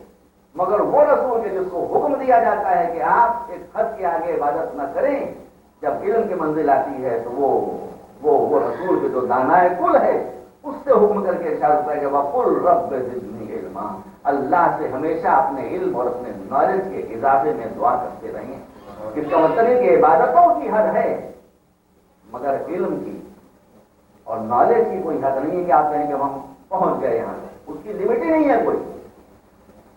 مگر وہ رسول کے جس کو حکم دیا جاتا ہے کہ آپ ایک حد کے آگے عبادت نہ کریں، جب علم کی منزل آتی ہے تو وہ رسول کے جو دانائے کل ہے اس سے حکم کر کے ارشاد ہوتا ہے کہ وَقُلْ رَبِّ زِدْنِی عِلْمًا، اللہ سے ہمیشہ اپنے علم اور اپنے نالج کے اضافے میں دعا کرتے رہیں۔ اس کا مطلب ہے کہ عبادتوں کی حد ہے مگر علم کی اور نالج کی کوئی حد نہیں ہے کہ آپ کہیں کہ ہم پہنچ گئے یہاں، اس کی لمٹ ہی نہیں ہے کوئی۔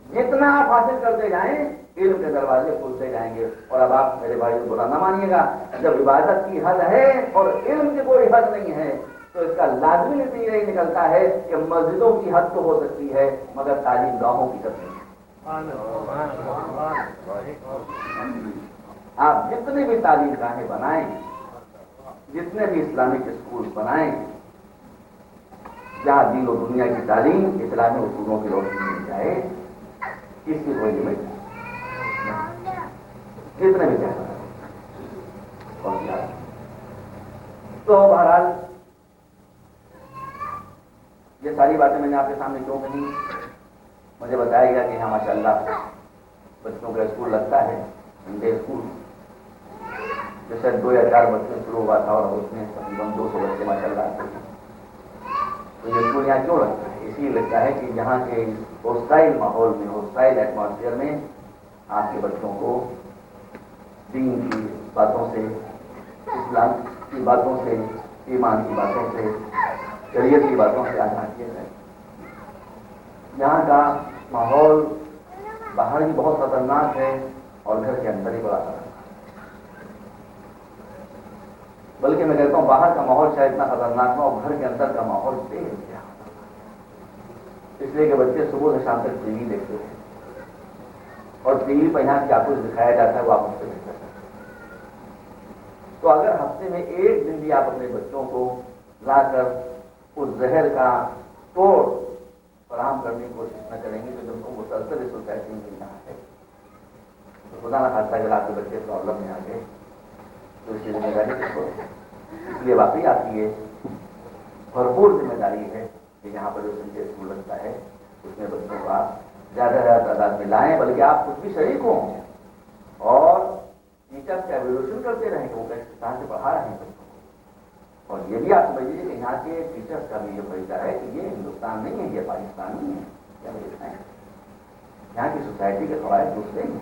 جتنا آپ حاصل کرتے جائیں علم کے دروازے کھلتے جائیں گے۔ اور اب آپ میرے بھائی کو برا نہ مانیے گا، جب عبادت کی حد ہے اور علم کی کوئی حد نہیں ہے تو اس کا لازمی نتیجہ یہی نکلتا ہے کہ مسجدوں کی حد تو ہو سکتی ہے مگر تعلیم گاہوں کی حد نہیں ہے۔ آپ جتنے بھی تعلیم گاہیں بنائیں، جتنے بھی اسلامک اسکول بنائیں، جہاں دین و دنیا کی تعلیم اسلامی اصولوں کی روشنی مل جائے، اس کی کوئی لمٹ نہیں، جتنے بھی چاہے۔ تو بہرحال یہ ساری باتیں میں نے آپ کے سامنے کیوں کہی؟ مجھے بتایا گیا کہ یہاں ماشاء اللہ بچوں کا اسکول لگتا ہے، انڈے اسکول، جیسے 2 یا 4 بچوں شروع ہوا تھا اور اس میں تقریباً 200 بچے ماشاء اللہ آتے ہیں۔ تو یہ اسکول یہاں کیوں لگتا ہے؟ اس لیے لگتا ہے کہ یہاں کے ہوسٹائل ماحول میں، ہوسٹائل ایٹماسفیئر میں آپ کے بچوں کو دین کی باتوں سے، اسلام کی باتوں سے، ایمان کی باتوں سے، شریعت کی باتوں سے آگاہ کیا جائے۔ یہاں کا ماحول باہر بھی بہت خطرناک ہے اور گھر کے اندر ہی بڑا خطرناک ہے، بلکہ میں کہتا ہوں باہر کا ماحول شاید اتنا خطرناک نہ اور گھر کے اندر کا ماحول بے انتہا خطرناک، اس لیے کہ بچے صبح سے شام تک ٹی وی دیکھتے ہیں اور ٹی وی پہ یہاں کیا کچھ دکھایا جاتا ہے وہ آپ اس سے دیکھ سکتے ہیں۔ تو اگر ہفتے میں 1 دن بھی آپ اپنے بچوں کو لا کر اس زہر کا توڑ فراہم کرنے کی کوشش نہ کریں گے تو جب کو مسلسل اس سوسائٹی میں یہاں ہے تو خدا نہ خاصہ اگر آپ کے بچے پرابلم میں آ گئے تو اس کی ذمہ داری کس کو ہے؟ اس لیے واقعی آپ کی یہ بھرپور ذمہ داری ہے کہ یہاں پر جو سنڈے اسکول لگتا ہے اس میں بچوں کو آپ زیادہ سے زیادہ تعداد میں لائیں، بلکہ آپ خود بھی شریک ہوں اور ٹیچرس کا ایویلوشن کرتے رہیں کہ وہ کہاں سے پڑھا رہے ہیں بچوں کو۔ اور یہ بھی آپ سمجھ لیجیے کہ یہاں کے ٹیچرس کا بھی یہ فائدہ ہے کہ یہ ہندوستان نہیں ہے، یہ پاکستان نہیں ہے، کیا بولتے ہیں، یہاں کی سوسائٹی کے قواعد دوسرے ہیں،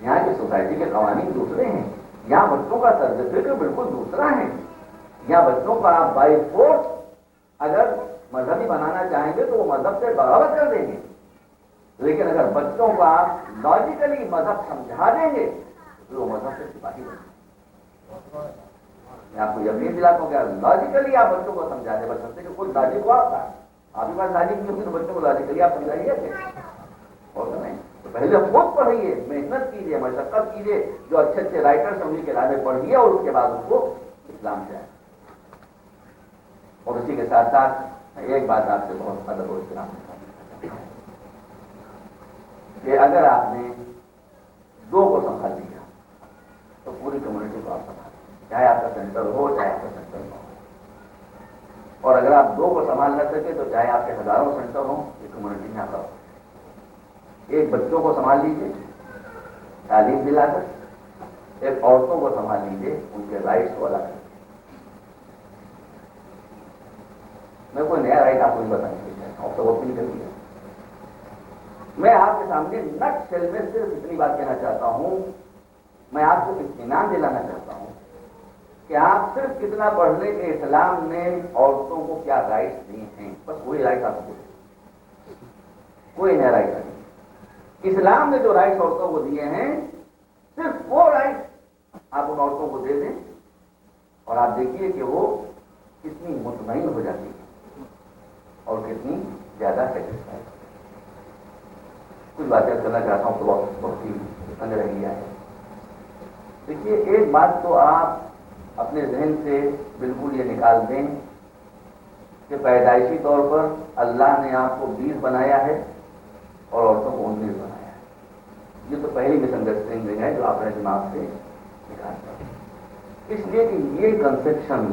یہاں کی سوسائٹی کے قوانین دوسرے ہیں، یہاں بچوں کا طرز فکر بالکل دوسرا ہے۔ یہاں بچوں کو آپ بائی فورس اگر مذہبی بنانا چاہیں گے تو وہ مذہب سے بغاوت کر دیں گے، لیکن اگر بچوں کو آپ لاجیکلی مذہب سمجھا دیں گے تو وہ مذہب سے سپاہی بنیں گے۔ میں آپ کو یقین دلاتا ہوں کہ لاجیکلی آپ بچوں کو سمجھا دیں، بچوں کہ کوئی لاجک ہو آپ کے پاس لاجک نہیں ہوگی تو بچوں کو لاجیکلی آپ سمجھائیے اور نہیں تو پہلے خود پڑھیے، محنت کیجیے، مشقت کیجیے، جو اچھے اچھے رائٹر ہیں انہیں کتابیں پڑھیے اور اس کے بعد اس کو اسلام سے آئے۔ اور اسی کے ساتھ ساتھ ایک بات آپ سے بہت ادب و احترام کہ اگر آپ نے دو کو سنبھال لیا تو پوری کمیونٹی کو آپ سنبھال، چاہے آپ کا سینٹر ہو چاہے آپ کا سینٹر نہ ہو، اور اگر آپ دو کو سنبھال نہ سکے تو چاہے آپ کے ہزاروں سینٹر ہوں یہ کمیونٹی میں آپ کا۔ ایک بچوں کو سنبھال لیجیے تعلیم دلا کر، ایک عورتوں کو سنبھال لیجیے ان کے رائٹس کو الگ کر۔ میں کوئی نیا رائٹ آپ کو نہیں بتانے کے آپ سب اپنی کر دیا۔ میں آپ کے سامنے نٹ شیل میں صرف اتنی بات کہنا چاہتا ہوں، میں آپ کو اطمینان دلانا چاہتا ہوں کہ آپ صرف کتنا پڑھ لیں کہ اسلام نے عورتوں کو کیا رائٹس دیے ہیں، بس وہی رائٹ آپ کو، کوئی نیا رائٹ نہیں۔ اسلام نے جو رائٹس عورتوں کو دیے ہیں صرف وہ رائٹ آپ ان عورتوں کو دے دیں اور آپ دیکھیے کہ وہ کتنی مطمئن ہو جاتی ہے اور کتنی زیادہ سیٹسفائی۔ کچھ باتیں کرنا چاہتا ہوں تو بہت ہی تنگ رہ گیا ہے۔ دیکھیے ایک بات تو آپ اپنے ذہن سے بالکل یہ نکال دیں کہ پیدائشی طور پر اللہ نے آپ کو 20 بنایا ہے اور عورتوں کو 19 بنایا ہے۔ یہ تو پہلی مس انڈرسٹینڈنگ ہے جو آپ نے دماغ سے نکال دیا، اس لیے کہ یہ کنسیپشن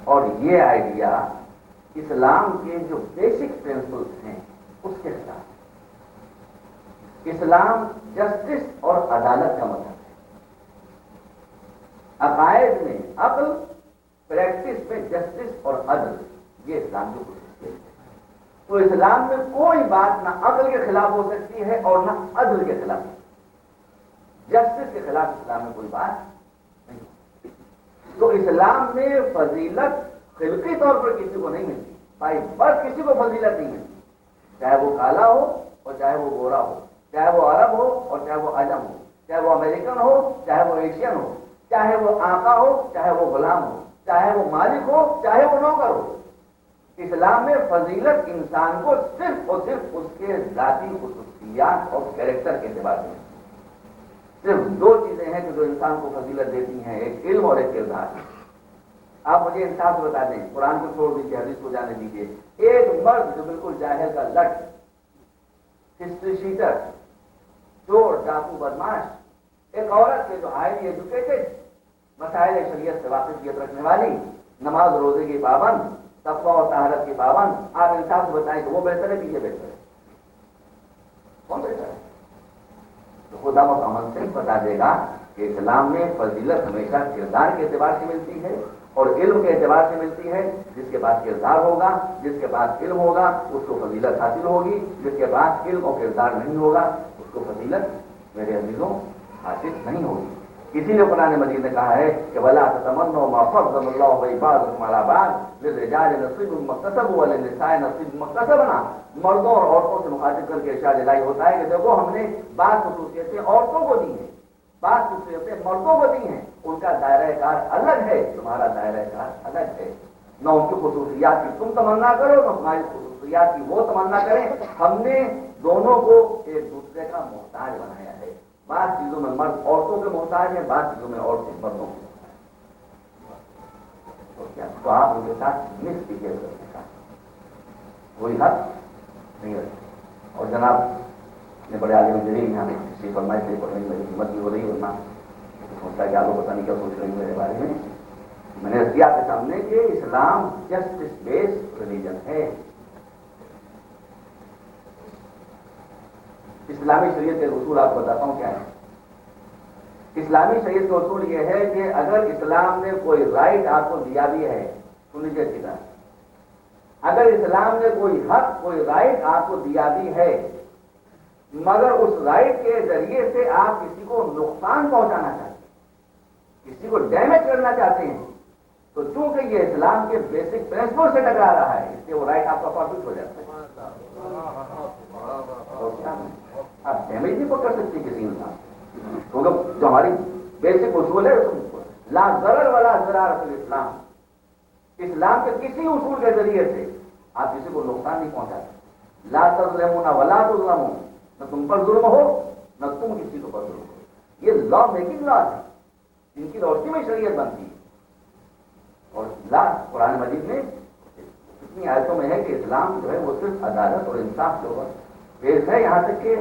اور یہ آئیڈیا اسلام کے جو بیسک پرنسپلس ہیں اس کے خلاف۔ اسلام جسٹس اور عدالت کا مذہب ہے، عقائد میں عقل، پریکٹس میں جسٹس اور عدل، یہ اسلام کی خصوصیت ہے۔ تو اسلام میں کوئی بات نہ عقل کے خلاف ہو سکتی ہے اور نہ عدل کے خلاف، جسٹس کے خلاف اسلام میں کوئی بات نہیں۔ تو اسلام میں فضیلت خلقی طور پر کسی کو نہیں ملتی، بائی برتھ کسی کو فضیلت نہیں ملتی، چاہے وہ کالا ہو اور چاہے وہ گورا ہو، چاہے وہ عرب ہو اور چاہے وہ عجم ہو، چاہے وہ امریکن ہو چاہے وہ ایشین ہو، چاہے وہ آقا ہو چاہے وہ غلام ہو، چاہے وہ مالک ہو چاہے وہ نوکر ہو۔ اسلام میں فضیلت انسان کو صرف اور صرف اس کے ذاتی خصوصیات اور کیریکٹر کے اعتبار سے، صرف دو چیزیں ہیں جو انسان کو فضیلت دیتی ہیں، ایک علم اور ایک کردار۔ آپ مجھے انصاف سے بتا دیں، قرآن کو چھوڑ دیجیے، حدیث کو جانے دیجیے، ایک مرد جو بالکل جاہل کا لٹ، ہسٹری شیٹر، چور، ڈاکو، بدماش، ایک عورت کے جو ہائیلی ایجوکیٹڈ، مسائل شریعت سے واقفیت رکھنے والی، نماز روزے کی پابند، تقویٰ اور طہارت کی پابند، آپ انصاف سے بتائیں کہ وہ بہتر ہے کہ یہ بہتر ہے؟ کون بہتر ہے؟ تو خدا مکمل سے بتا دے گا کہ اسلام میں فضیلت ہمیشہ کردار کے اعتبار سے ملتی ہے اور علم کے اعتبار سے ملتی ہے۔ جس کے پاس کردار ہوگا، جس کے پاس علم ہوگا اس کو فضیلت حاصل ہوگی، جس کے پاس علم اور کردار نہیں ہوگا اس کو فضیلت میرے عزیزوں حاصل نہیں ہوگی۔ اسی لیے قرآن مجید نے کہا ہے کہ وَلَا تَتَمَنَّوْا مَا فَضَّلَ اللَّهُ بَعْضَكُمْ عَلَىٰ بَعْضٍ لِلرِّجَالِ نَصِيبٌ مِّمَّا اكْتَسَبُوا وَلِلنِّسَاءِ نَصِيبٌ مِّمَّا اكْتَسَبْنَا۔ مردوں اور عورتوں سے مخاطب کر کے ارشاد الہی ہوتا ہے کہ دیکھو ہم نے بعض خصوصیتیں عورتوں کو دی ہیں، بعض خصوصیتیں مردوں کو دی ہیں، ان کا دائرہ کار الگ ہے، تمہارا دائرہ کار الگ ہے۔ نہ ان کی خصوصیات کی تم تمنا کرو، نہ تمہاری خصوصیات کی وہ تمنا کریں۔ ہم نے دونوں کو ایک دوسرے کا محتاج بنایا ہے۔ بعض چیزوں میں مرد عورتوں کے محتاج ہیں، بعض چیزوں میں عورتیں مردوں کے محتاج ہیں۔ تو آپ ان کے ساتھ مس بہیو کرنے کا کوئی حق نہیں رکھتے۔ اور جناب نے بڑے عالم جلیل یہاں کسی فرمائی سے پڑھنے میں میری ہمت بھی ہو رہی ورنہ سوچتا کہ آپ کو پتہ نہیں کیا سوچ رہی میرے بارے میں نے رکھ دیا آپ کے سامنے کہ اسلام جسٹس بیسڈ ریلیجن ہے۔ اسلامی شریعت کے اصول آپ کو بتاتا ہوں کیا ہے۔ اسلامی شریعت کا اصول یہ ہے کہ اگر اسلام نے کوئی رائٹ آپ کو دیا بھی ہے، سن لیجیے اچھی طرح، اگر اسلام نے کوئی حق، کوئی رائٹ آپ کو دیا بھی ہے مگر اس رائٹ کے ذریعے سے آپ کسی کو نقصان پہنچانا چاہتے ہیں، کسی کو ڈیمیج کرنا چاہتے ہیں، تو چونکہ یہ اسلام کے بیسک پرنسپل سے ٹکرا رہا ہے اس لیے وہ رائٹ آپ کا فارفیٹ ہو جاتا ہے۔ آپ ڈیمیج نہیں کر سکتے کسی انسان، کیونکہ جو ہماری بیسک اصول ہے لا ضرر ولا ضرار فی الاسلام، اسلام کے کسی اصول کے ذریعے سے آپ کسی کو نقصان نہیں پہنچاتے۔ لا تظلمون ولا تظلمون، نہ تم پر ظلم ہو نہ تم کسی کو قتل کرو. یہ لا میکنگ لا ہے جن کی روشنی میں شریعت بنتی ہے. اور لا قرآن مجید میں اتنی آیتوں میں ہے کہ اسلام جو ہے وہ صرف عدالت اور انصاف کے اوپر بیس ہے. یہاں تک کہ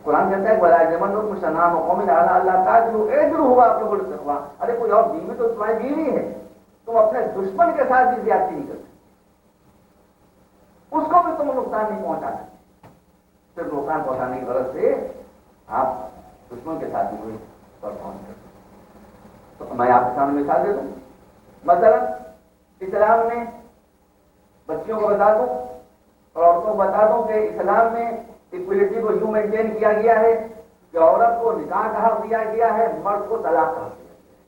قرآن کہتا ہے بلا جمن مسلمان قوم اللہ تعالیٰ اجر ہوا آپ لوگوں سے ہوا. ارے کوئی اور بیوی تو تمہاری بیوی ہے, تم اپنے دشمن کے ساتھ بھی زیادتی نہیں کرتے, اس کو بھی تم نقصان نہیں پہنچا سکتے. صرف نقصان پہنچانے کی غرض سے آپ دشمن کے ساتھ بھی کوئی پہنچ کرتے. تو میں آپ کے سامنے مثال دے دوں. مثلا اسلام میں بچیوں کو بتا دوں اور عورتوں کو بتا دوں کہ اسلام میں ایکولیٹی کو یوں مینٹین کیا گیا ہے کہ عورت کو نکاح کا حق دیا گیا ہے, مرد کو طلاق کا حق دیا گیا ہے.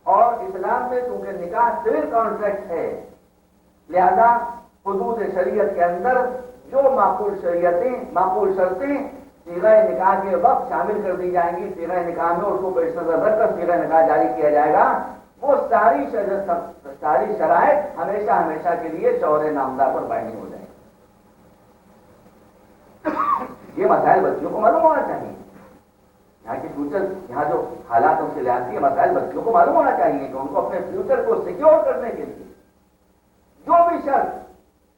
اور اسلام میں چونکہ نکاح سول کانٹریکٹ ہے, لہذا حدود شریعت کے اندر جو معقول شرطیں صیغہ نکاح کے وقت شامل کر دی جائیں گی, صیغہ نکاح میں اس کو پیش نظر رکھ کر صیغہ نکاح جاری کیا جائے گا, وہ ساری شرائط ہمیشہ کے لیے شوہر نامزد پر بائنڈنگ ہو جائے گی. یہ مسائل بچیوں کو معلوم ہونا چاہیے. یہاں کی فیوچر, یہاں جو حالات ان سے لحاظ, یہ مسائل بچیوں کو معلوم ہونا چاہیے کہ ان کو اپنے فیوچر کو سیکیور کرنے کے لیے جو بھی شرط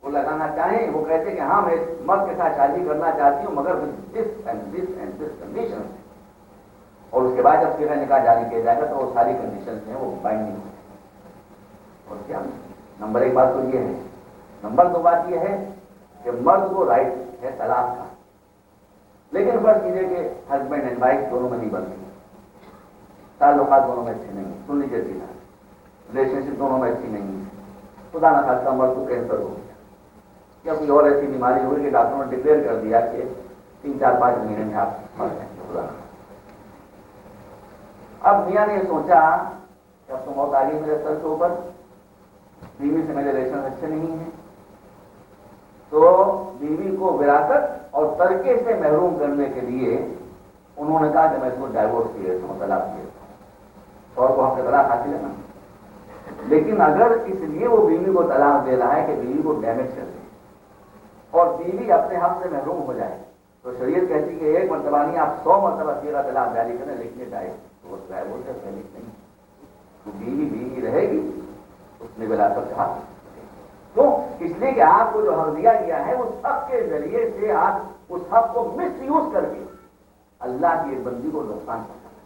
وہ لگانا چاہیں, وہ کہتے ہیں کہ ہاں میں مرد کے ساتھ شادی کرنا چاہتی ہوں مگر this and this and this condition, اور اس کے بعد جب صیغہ نکاح جاری کیا جائے گا تو وہ ساری کنڈیشن ہیں وہ بائنڈنگ ہو. اور کیا نمبر ایک بات تو یہ ہے. نمبر دو بات یہ ہے کہ مرد کو رائٹ ہے طلاق کا, لیکن فرض کیجیے کہ ہسبینڈ اینڈ وائف دونوں میں نہیں بنتی, تعلقات دونوں میں اچھے نہیں, سن لیجیے سیدھا, ریلیشن شپ دونوں میں اچھی نہیں ہے. خدا نہ خاصا مرد کو کینسر ہو گیا یا کوئی اور ایسی بیماری ہوئی کہ ڈاکٹروں نے ڈکلیئر کر دیا کہ 3-4-5 مہینے میں آپ مر جائیں گے. خدا نہ. اب میاں نے یہ سوچا کہ اب تو موت آ گئی میرے سر کے اوپر, بیوی سے میرے ریلیشن اچھے نہیں ہیں, تو بیوی کو وراثت اور ترکے سے محروم کرنے کے لیے انہوں نے کہا کہ میں اس کو ڈائیورس کیے دیتا ہوں, طلاق کیے دیتا ہوں, اور کو ہم سے طلاق حاصل ہے نا. لیکن اگر اس لیے وہ بیوی کو طلاق دے رہا ہے کہ بیوی کو ڈیمیج کر دے اور بیوی اپنے حق سے محروم ہو جائے, تو شریعت کہتی کہ ایک مرتبہ نہیں آپ 100 مرتبہ صیغہ طلاق جاری کریں, لکھنے چاہے تو وہ ڈائیورس ہے, نہیں تو بیوی رہے گی, اس میں وراثت کا حق. کیوں؟ اس لیے کہ آپ کو جو حق دیا گیا ہے اس حق کے ذریعے سے آپ اس حق کو مس یوز کر کے اللہ کی ایک بندی کو نقصان پہنچانا.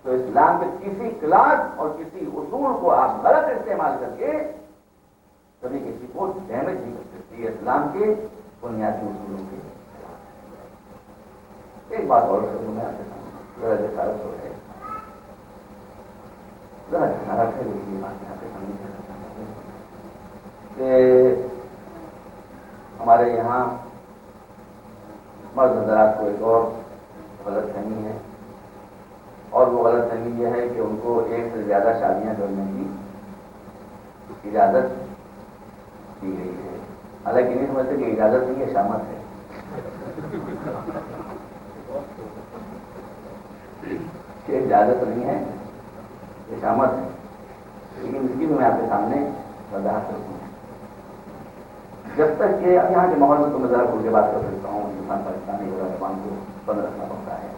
تو اسلام کے کسی کلاس اور کسی اصول کو آپ غلط استعمال کر کے کبھی کسی کو ڈیمیج نہیں کر سکتے. یہ اسلام کے بنیادی اصولوں کے. ایک بات اور کروں میں آپ کے سامنے ذرا جسارت ہو رہے ذرا جسارت ہے, یہ بات یہاں پہ سمجھ کہ ہمارے یہاں مرد حضرات کو ایک اور غلط فہمی ہے, اور وہ غلط فہمی یہ ہے کہ ان کو ایک سے زیادہ شادیاں کرنے کی اجازت دی گئی ہے. حالانکہ نہیں سمجھتے کہ اجازت نہیں ہے, شامت ہے. کہ اجازت نہیں ہے, یہ شامت ہے. لیکن اس کی بھی میں آپ کے سامنے وضاحت کروں. جب تک کہ اب یہاں کے ماحول میں تو میں ذرا کھل کے بات کر سکتا ہوں, ہندوستان پاکستانی زبان کو بند رکھنا پڑتا ہے.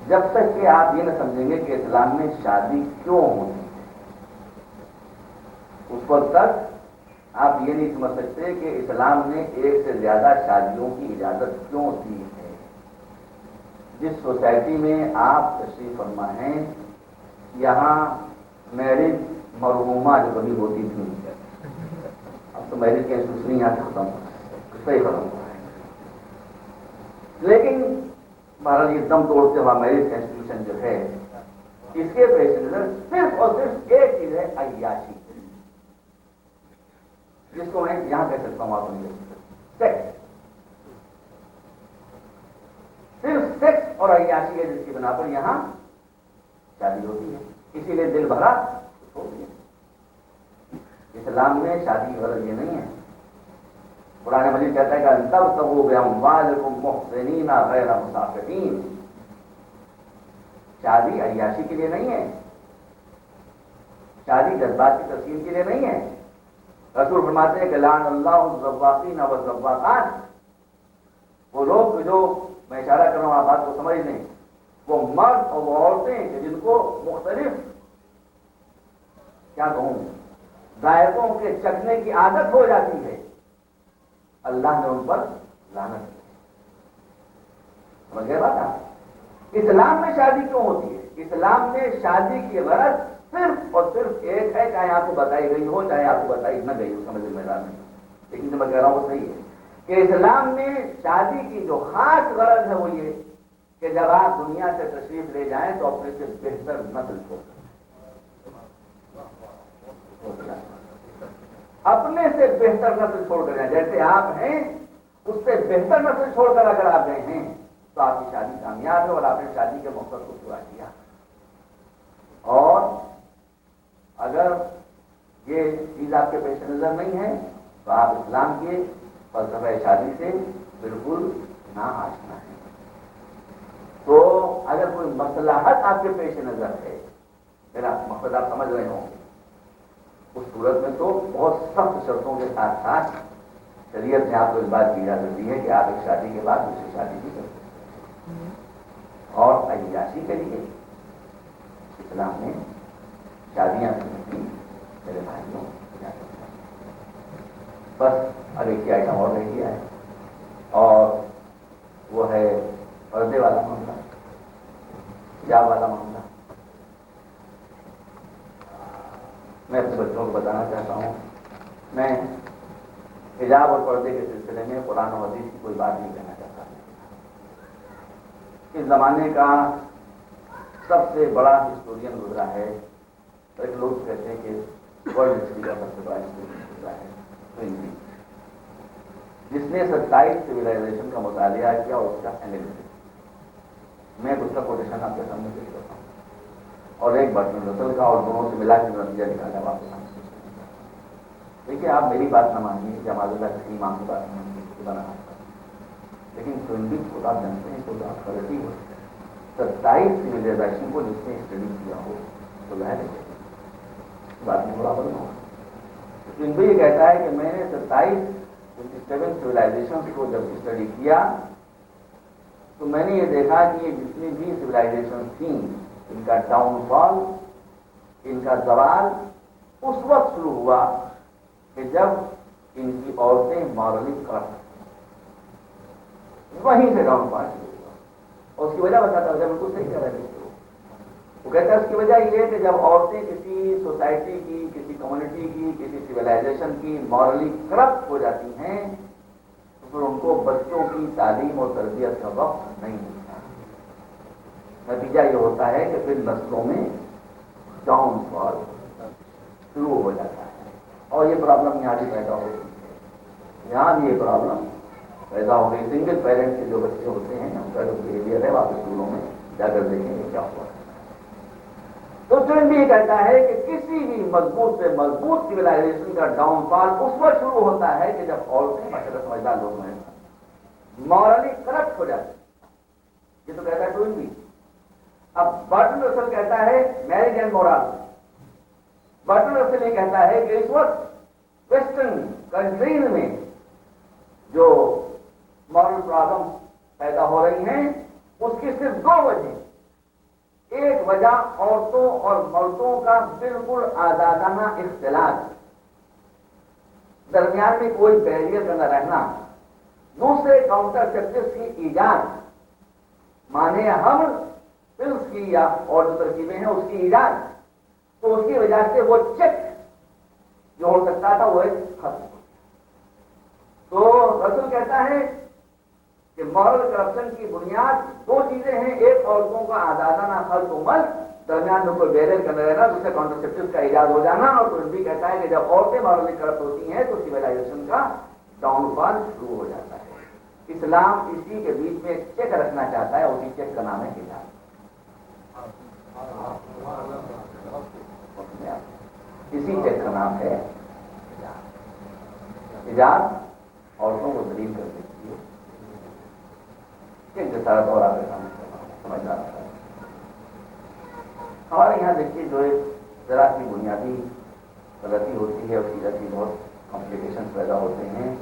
جب تک کہ آپ یہ نہ سمجھیں گے کہ اسلام میں شادی کیوں ہوتی ہے, اس وقت تک آپ یہ نہیں سمجھ سکتے کہ اسلام نے ایک سے زیادہ شادیوں کی اجازت کیوں دی ہے. جس سوسائٹی میں آپ تشریف فرما ہیں, یہاں میرج مرحومہ جو کبھی ہوتی تھی, اب تو میرج کے انسٹیٹیوشن یہاں ختم ہو صحیح ختم ہو رہا ہے. لیکن بہرحال یہ دم توڑتے ہوا میرج کا انسٹیٹیوشن جو ہے, اس کے پیش نظر صرف اور صرف ایک چیز ہے, عیاشی, جس کو میں یہاں کہہ سکتا ہوں, آپ سیکس. صرف سیکس اور عیاشی ہے جس کی بنا پر یہاں شادی ہوتی ہے. اسی لیے دل بھرا ہو گیا. اسلام میں شادی کی غرض یہ نہیں ہے. قرآن مجید کہتا ہے کہ تبتغوا بأموالکم محسنین غیر مسافحین. شادی عیاشی کے لیے نہیں ہے, شادی جذبات کی تسکین کے لیے نہیں ہے. رسول فرماتے ہیں کہ لعن اللہ الزواقین والزواقات, وہ لوگ جو میں اشارہ کر رہا ہوں آپ بات کو سمجھ لیں، وہ مرد اور وہ عورتیں کہ جن کو مختلف کیا کہوں ذائقوں کے چکھنے کی عادت ہو جاتی ہے، اللہ نے ان پر لعنت کی۔ سمجھ گئے بات آپ؟ اسلام میں شادی کیوں ہوتی ہے؟ اسلام میں شادی کی غرض صرف اور صرف ایک ہے، چاہے آپ کو بتائی گئی ہو چاہے آپ کو بتائی نہ گئی ہو، سمجھ ذمہ دار نہیں، لیکن جو میں کہہ رہا ہوں وہ صحیح ہے کہ اسلام میں شادی کی جو خاص غرض ہے وہ یہ کہ جب آپ دنیا سے تشریف لے جائیں تو اپنے سے بہتر نسل چھوڑ اپنے سے بہتر نسل چھوڑ کر جائیں، جیسے آپ ہیں اس سے بہتر نسل چھوڑ کر اگر آپ گئے ہیں تو آپ کی شادی کامیاب ہے اور آپ نے شادی کے مقصد کو پورا کیا۔ اور اگر یہ چیز آپ کے پیش نظر نہیں ہے تو آپ اسلام کے فلسفہ شادی سے بالکل نا آشنا ہے۔ تو اگر کوئی مصلحت آپ کے پیش نظر ہے، میرا مقصد آپ سمجھ رہے ہوں، اس صورت میں تو بہت سخت شرطوں کے ساتھ ساتھ شریعت نے آپ کو اس بات کی اجازت دی ہے کہ آپ ایک شادی کے بعد دوسری شادی بھی کر سکتے ہیں، اور عیاشی کے لیے اسلام نے شادیاں نہیں کی میرے بھائیوں۔ بس اب ایک ہی آئٹم اور رہ گیا ہے، اور وہ ہے پردے والا معاملہ، حجاب والا معاملہ۔ میں اپنے بچوں کو بتانا چاہتا ہوں، میں حجاب اور پردے کے سلسلے میں قرآن و حدیث کی کوئی بات نہیں کہنا چاہتا۔ اس زمانے کا سب سے بڑا ہسٹورین گزرا ہے، ایک لوگ کہتے ہیں کہ ورلڈ ہسٹری کا سب سے بڑا ہسٹورین گزرا ہے جس نے 27 سویلائزیشن کا مطالعہ کیا اور اس کا اینالیسس۔ میں اس کا کوٹیشن آپ کے سامنے پیش کرتا ہوں، اور ایک برٹن رسل کا، اور دونوں سے ملا کے نتیجہ نکالا آپ کے سامنے۔ دیکھیے آپ میری بات نہ مانیے، جماعت اللہ کی امام کی بات نہ مانیے، بنا لیکن توندی خود آپ جانتے ہیں تو آپ غلطی ہو 27 سویلائزیشن کو جس نے اسٹڈی کیا ہو تو ظاہر ہے بات میں برابر نہ ہو۔ تو یہ کہتا ہے کہ میں نے 27 سویلائزیشن کو جب اسٹڈی کیا تو میں نے یہ دیکھا کہ یہ جتنی بھی سویلائزیشن تھیں ان کا ڈاؤن فال، ان کا زوال اس وقت شروع ہوا کہ جب ان کی عورتیں مورلی کرپٹ، وہیں سے ڈاؤن فال شروع ہوا۔ اور اس کی وجہ بتاتا ہوں، بالکل صحیح کہہ رہے ہیں وہ کہتا ہے اس کی وجہ یہ ہے کہ جب عورتیں کسی سوسائٹی کی، کسی کمیونٹی کی، کسی سویلائزیشن کی مورلی کرپٹ ہو جاتی ہیں تو پھر ان کو بچوں کی تعلیم اور تربیت کا وقت نہیں ملتا۔ نتیجہ یہ ہوتا ہے کہ پھر نسلوں میں ڈاؤن فال شروع ہو جاتا ہے، اور یہ پرابلم یہاں بھی پیدا ہو رہی ہے، یہاں بھی یہ پرابلم پیدا ہو گئی۔ سنگل پیرنٹ کے جو بچے ہوتے ہیں ان کا جو بہیویئر ہے واپس اسکولوں میں جا کر دیکھیں گے کیا ہوا۔ تو ٹرینڈ بھی یہ کہتا ہے کہ کسی بھی مضبوط سے مضبوط سویلائزیشن کا ڈاؤن فال اس وقت شروع ہوتا ہے کہ جب عورتیں ماشاءاللہ سمجھدار لوگ ہیں مورلی کرپٹ ہو جاتی ہے۔ یہ تو کہتا ہے ٹرینڈ بھی۔ اب برٹن رسل کہتا ہے میریج اینڈ مورال۔ برٹن رسل یہ کہتا ہے کہ اس وقت ویسٹرن کنٹریز میں جو مورل پرابلم پیدا ہو رہی ہیں اس کی صرف 2 وجہ۔ ایک وجہ عورتوں اور مردوں کا بالکل آزادانہ اختلاط، درمیان میں کوئی بیریئر کا نہ رہنا۔ دوسرے کاؤنٹر سیپٹس کی ایجاد، مانے ہم پلس کی یا اور جو ترکیبیں ہیں اس کی ایجاد، تو اس کی وجہ سے وہ چیک جو ہو سکتا تھا وہ ایک ختم ہو گیا۔ تو رسول کہتا ہے کہ مورل کرپشن کی بنیاد 2 چیزیں ہیں، ایک عورتوں کا آزادانہ خلق و ملک، درمیان میں کوئی بیریئر کا نہ رہنا، دوسرے کانٹرسیپٹیو کا ایجاد ہو جانا، اور کوئی بھی کہتا ہے کہ جب عورتیں مورلی کرپٹ ہوتی ہیں تو سویلائزیشن کا ڈاؤن فال شروع ہو جاتا ہے۔ اسلام اسی کے بیچ میں ایک چیک رکھنا چاہتا ہے، اسی چیک کا نام ہے حجاب۔ اسی چیک کا نام ہے حجاب۔ عورتوں کو دلیل کر دیتی ہے ایک جسارت اور آپ کے سامنے سمجھدار ہے۔ ہمارے یہاں دیکھیے جو ایک ذرا سی بنیادی غلطی ہوتی ہے، اس کی وجہ سے بہت کمپلیکیشن پیدا ہوتے ہیں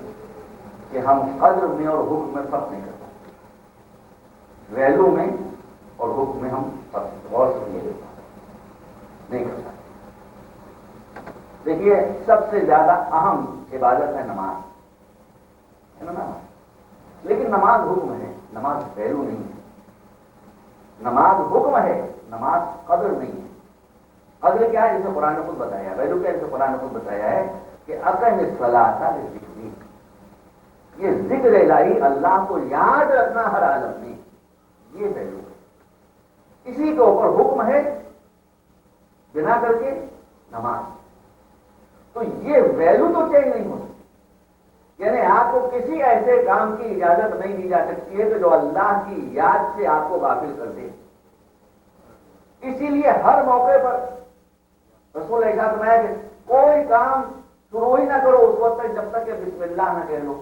کہ ہم قدر میں اور حکم میں فرق نہیں کرتے۔ ویلو میں اور حکم میں ہم غور سے نہیں کر سکتے. دیکھیے سب سے زیادہ اہم عبادت ہے نماز، ہے نا. لیکن نماز حکم ہے، نماز ویلو نہیں ہے. نماز حکم ہے، نماز قدر نہیں ہے. قدر کیا ہے؟ جسے قرآن نے خود بتایا ہے. ویلو کیا ہے؟ جسے قرآن نے خود بتایا ہے کہ اقم الصلاۃ لذکری. یہ ذکر الہی، اللہ کو یاد رکھنا ہر عالم میں، یہ ویلو ہے. اسی کے اوپر حکم ہے بنا کر کے نماز. تو یہ ویلو تو چینج نہیں ہو سکتی. یعنی آپ کو کسی ایسے کام کی اجازت نہیں دی جا سکتی ہے کہ جو اللہ کی یاد سے آپ کو غافل کر دے. اسی لیے ہر موقع پر رسول ایسا فرمایا کہ کوئی کام شروع ہی نہ کرو اس وقت تک جب تک کہ بسم اللہ نہ کہہ لو.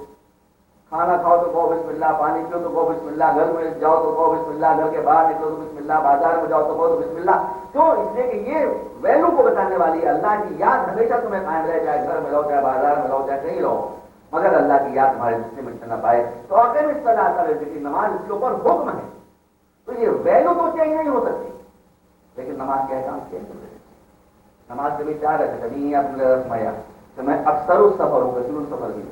کھانا کھاؤ تو کہو بسم اللہ، پانی پیو تو کہو بسم اللہ، گھر میں جاؤ تو کہو بسم اللہ، گھر کے باہر نکلو تو بسم اللہ، بازار میں جاؤ تو کہو تو بسم اللہ. کیوں؟ اس لیے کہ یہ ویلو کو بتانے والی ہے. اللہ کی یاد ہمیشہ تمہیں قائم رہے، چاہے گھر میں رہو، چاہے بازار میں رہو، چاہے کہیں رہو، مگر اللہ کی یاد تمہارے رشتے میں نہ پائے. تو اقیم الصلاۃ لذکری، نماز اس کے اوپر حکم ہے. تو یہ ویلو تو چینج نہیں ہو سکتی، لیکن نماز کے احکام چینج ہو سکتے. نماز کے بھی چار ہے. کبھی آپ نے رسمایا کہ میں اکثر اس سفر ہوں، کثیر السفر بھی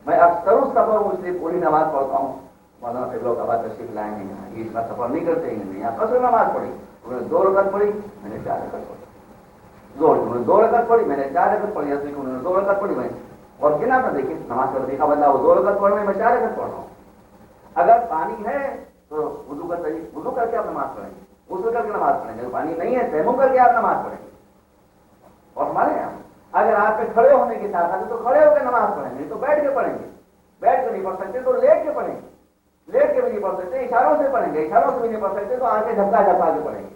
میں اکثر اس سفر ہوں، اس لیے پوری نماز پڑھتا ہوں. مولانا فضل کا بات تشریف لائے ہیں یہاں، یہ اتنا سفر نہیں کرتے ہیں یہاں قصر نماز پڑھی. انہوں نے 2 رکعت پڑھی، میں نے 4 رکعت پڑھی. زور انہوں نے 2 رکعت پڑھی، میں نے 4 رکعت پڑھی. انہوں نے 2 رکعت پڑھی، میں اور کیا نام دیکھیے نماز کا طریقہ بدلا. وہ 2 رکعت پڑھ رہے ہیں، میں 4 رکعت پڑھ رہا ہوں. اگر پانی ہے تو وضو کا طریقہ، وضو کر کے آپ نماز پڑھیں گے، غسل کر کے نماز پڑھیں گے. پانی نہیں ہے تیمم کر کے آپ نماز پڑھیں گے. اور ہمارے یہاں اگر آپ کے کھڑے ہونے کی طاقت ہے تو کھڑے ہو کے نماز پڑھیں گے، تو بیٹھ کے پڑھیں گے. بیٹھ کے نہیں پڑھ سکتے تو لیٹ کے پڑھیں گے. لیٹ کے بھی نہیں پڑھ سکتے اشاروں سے پڑھیں گے. اشاروں سے بھی نہیں پڑھ سکتے تو آگے جھپکا جھپکا کے پڑھیں گے.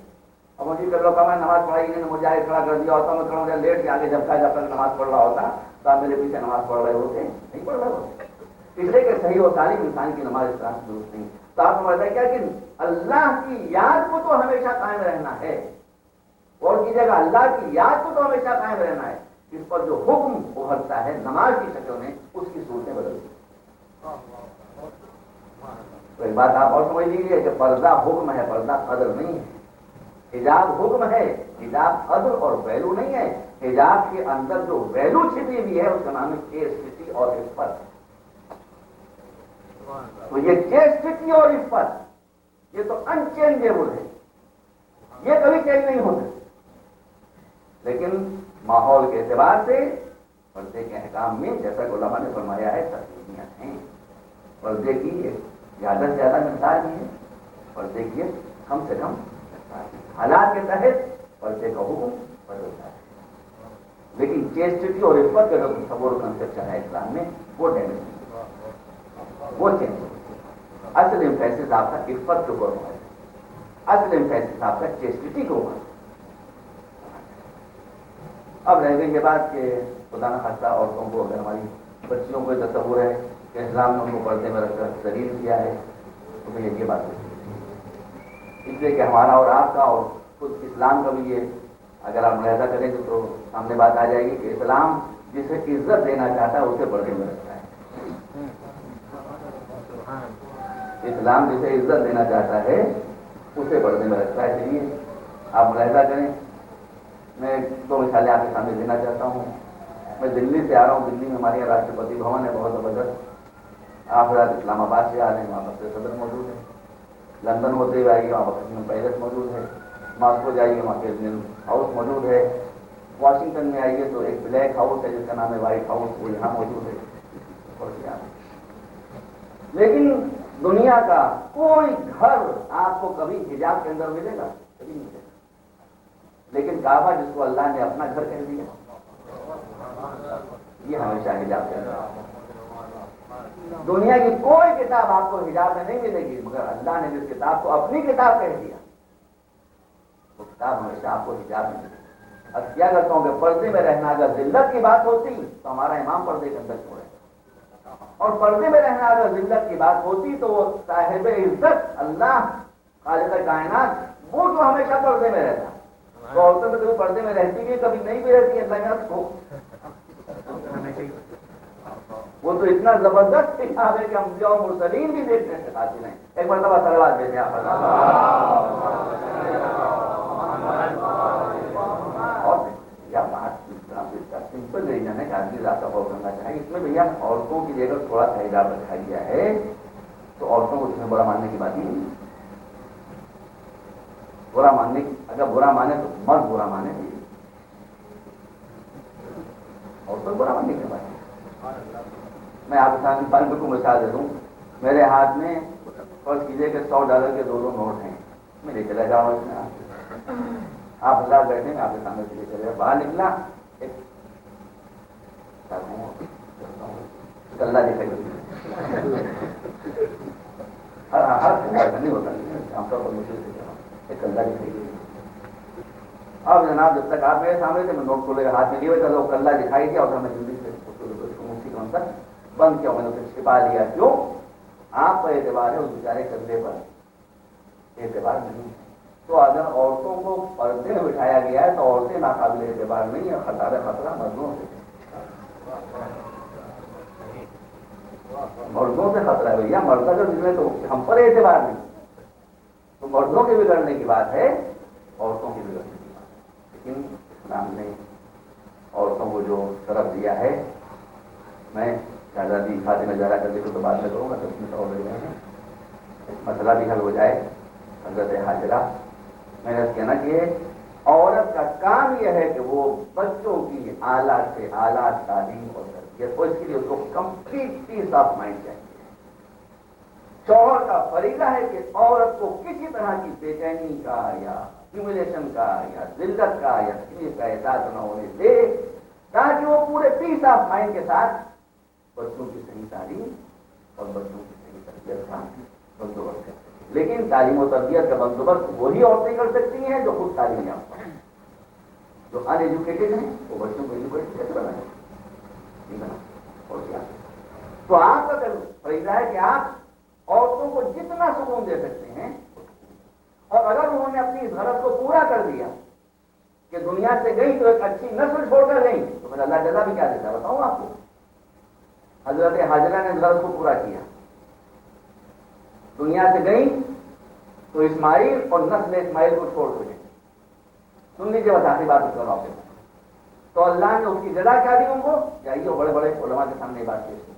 اب مجھے کر لو کہ میں نماز پڑھائی نہیں، مجھے آگے کھڑا کر دیا ہوتا، میں کھڑا ہو گیا لیٹ کے آگے جھپکا جھپکا کے نماز پڑھ رہا ہوتا تو آپ میرے پیچھے نماز پڑھ رہے ہوتے نہیں پڑھ رہے ہوتے. اس لیے کہ صحیح و تعلیم انسان کی نماز اس طرح سے درست نہیں. تو آپ سمجھتے ہیں کیا کہ اللہ کی یاد کو تو ہمیشہ قائم رہنا ہے. اور کی جگہ اللہ کی یاد کو تو ہمیشہ قائم رہنا ہے. اس پر جو حکم ابھرتا ہے نماز کی شکل میں، اس کی صورتیں بدلتی ہیں. تو ایک بات آپ اور سمجھ لیجیے کہ پردہ حکم ہے، پردہ قدر نہیں ہے. حجاب حکم ہے، حجاب قدر اور ویلو نہیں ہے. حجاب کے اندر جو ویلو چھپی ہوئی ہے اس کا نام ہے چیسٹی اور عفت. تو یہ چیسٹی اور عفت یہ تو انچینجیبل ہے، یہ کبھی چینج نہیں ہو سکتی. لیکن ماحول کے اعتبار سے پردے کے احکام میں جیسا کہ علماء نے فرمایا ہے تبدیلیاں ہیں. پردے کی زیادہ سے زیادہ مقدار بھی ہے، پردے کی کم سے کم مقدار بھی. حالات کے تحت پردے کا حکم بدلتا ہے، لیکن چیسٹی اور عفت کا جو تصور کنسپٹ ہے اسلام میں وہ ڈیمیج نہیں، وہ چینج ہو. اصل امپیسس آپ کا عفت کے اوپر ہے، اصل امپیسس آپ کا چیسٹی کے اوپر. اب رہ گئی یہ بات کہ خدا نہ خاصہ عورتوں کو اگر ہماری بچیوں کو تصور ہے کہ اسلام نے ان کو پردے میں رکھ کر ذلیل کیا ہے تو پھر یہ بات ہوتی ہے. اس لیے کہ ہمارا اور آپ کا اور خود اسلام کا بھی یہ اگر آپ ملاحظہ کریں گے تو سامنے بات آ جائے گی کہ اسلام جسے عزت دینا چاہتا ہے اسے پردے میں رکھتا ہے. اسلام جسے عزت دینا چاہتا ہے اسے پردے میں رکھتا ہے. چلیے آپ ملاحظہ کریں. میں 2 مثالیں آپ کے سامنے دینا چاہتا ہوں. میں دلی سے آ رہا ہوں. دلی میں ہمارے یہاں راشٹرپتی بھون ہے بہت زبردست. آپ حضرات اسلام آباد سے آ رہے ہیں، وہاں پر صدر موجود ہے. لندن ہوتے ہوئے آئیے وہاں پر پیلس موجود ہے. ماسکو جائیے وہاں پریزیڈنٹ ہاؤس موجود ہے. واشنگٹن میں آئیے تو ایک بلیک ہاؤس ہے جس کا نام ہے وائٹ ہاؤس، وہ یہاں موجود ہے. لیکن دنیا کا کوئی گھر آپ کو کبھی حجاب کے اندر ملے گا؟ کبھی نہیں ملے گا. لیکن کعبہ جس کو اللہ نے اپنا گھر کہہ دیا یہ ہمیشہ حجاب کے اندر. دنیا کی کوئی کتاب آپ کو حجاب میں نہیں ملے گی، مگر اللہ نے جس کتاب کو اپنی کتاب کہہ دیا وہ کتاب ہمیشہ آپ کو حجاب میں ملے گی. اب کیا کرتا ہوں کہ پردے میں رہنا اگر ذلت کی بات ہوتی تو ہمارا امام پردے کے اندر چھوڑے، اور پردے میں رہنا اگر ذلت کی بات ہوتی تو وہ صاحب عزت اللہ خالق کائنات وہ جو ہمیشہ پردے میں رہتا. تو عورتوں میں کبھی پردے میں رہتی ہے، کبھی نہیں بھی رہتی ہے. وہ تو اتنا زبردست کتاب ہے کہ انبیاء و مرسلین بھی دیکھنے سے حاصل ہیں. ایک مرتبہ صلوات بھیجیں آپ اور یا بات سمپل ریزن ہے کہ آدمی رات غور کرنا چاہیے. اس میں بھیا عورتوں کی جگہ تھوڑا سا حجاب رکھا گیا ہے تو عورتوں کو اس میں برا ماننے کی بات ہی نہیں. برا ماننے کی اگر برا مانے تو مرد برا مانے بھی عورتوں برا ماننے کی بات ہے. میں آپ کے سامنے فن کو مثال دے دوں. میرے ہاتھ میں فرض کیجیے کہ $100 کے 2 نوٹ ہیں. میں لے چلا جاؤں اس میں آپ ہزار بیٹھے میں آپ کے سامنے سے لے چلے جاؤ. باہر نکلا کلّا دکھائی ہر نہیں ہوتا عام طور پر مشکل سے کلّا دکھائی دے. اب جناب جب تک آپ میرے سامنے تھے میں نوٹ کھولے ہاتھ میں لیے ہوئے تو کلّا دکھائی دیا اور میں جلدی سے مفتی کون تک بند کیا. میں نے اسے چھپا لیا. کیوں؟ آپ کا اعتبار ہے اس بیچارے کندھے پر اعتبار نہیں. تو اگر عورتوں کو پردے میں بٹھایا گیا ہے تو عورتیں ناقابل اعتبار نہیں ہے. خطرہ مردوں سے مردوں سے خطرہ ہے بھیا. مرد اگر بگڑے تو ہم پر اعتبار نہیں. تو مردوں کے بگڑنے کی بات ہے عورتوں کی بگڑنے کی بات ہے. لیکن اسلام نے عورتوں کو جو شرف دیا ہے میں شہزادی فاطمہ زہرا کا ذکر تو بعد میں کروں گا. تو اس میں تو رہے ہیں مسئلہ بھی حل ہو جائے. حضرت حاجرہ میں نے کہنا کہ عورت کا کام یہ ہے کہ وہ بچوں کی اعلیٰ سے اعلیٰ تعلیم اور تربیت کو اس کے لیے اس کو کمپلیٹ پیس آف مائنڈ چاہیے. شوہر کا فریضہ ہے کہ عورت کو کسی طرح کی بے چینی کا یا ہیوملیشن کا یا ذلت کا یا تکلیف کا احساس نہ ہونے دے تاکہ وہ پورے پیس آف مائنڈ کے ساتھ بچوں کی صحیح تعلیم اور بچوں کی صحیح تربیت کا بندوبست کرتے ہیں. لیکن تعلیم و تربیت کا بندوبست وہی عورتیں کر سکتی ہیں جو خود تعلیم یافتہ ہیں. جو ان ایجوکیٹڈ ہیں وہ بچوں کو ایجوکیٹڈ کیسے بنائیں نہیں بنا. اور کیا تو آپ کا فریضہ ہے کہ آپ عورتوں کو جتنا سکون دے سکتے ہیں اور اگر انہوں نے اپنی اس غرض کو پورا کر دیا کہ دنیا سے گئی تو ایک اچھی نسل چھوڑ کر گئی تو پھر اللہ جزا بھی کیا دیتا ہے بتاؤں آپ کو. حضرت حاجرہ نے اس غرض کو پورا کیا. دنیا سے گئی تو اسماعیل اور نسل اسماعیل کو چھوڑ کے گئی. سن لیجیے بس آخری بات کر رہا ہوں. تو اللہ نے اس کی جزا کیا دی ان کو. جائیے بڑے بڑے علماء کے سامنے بات پیش کی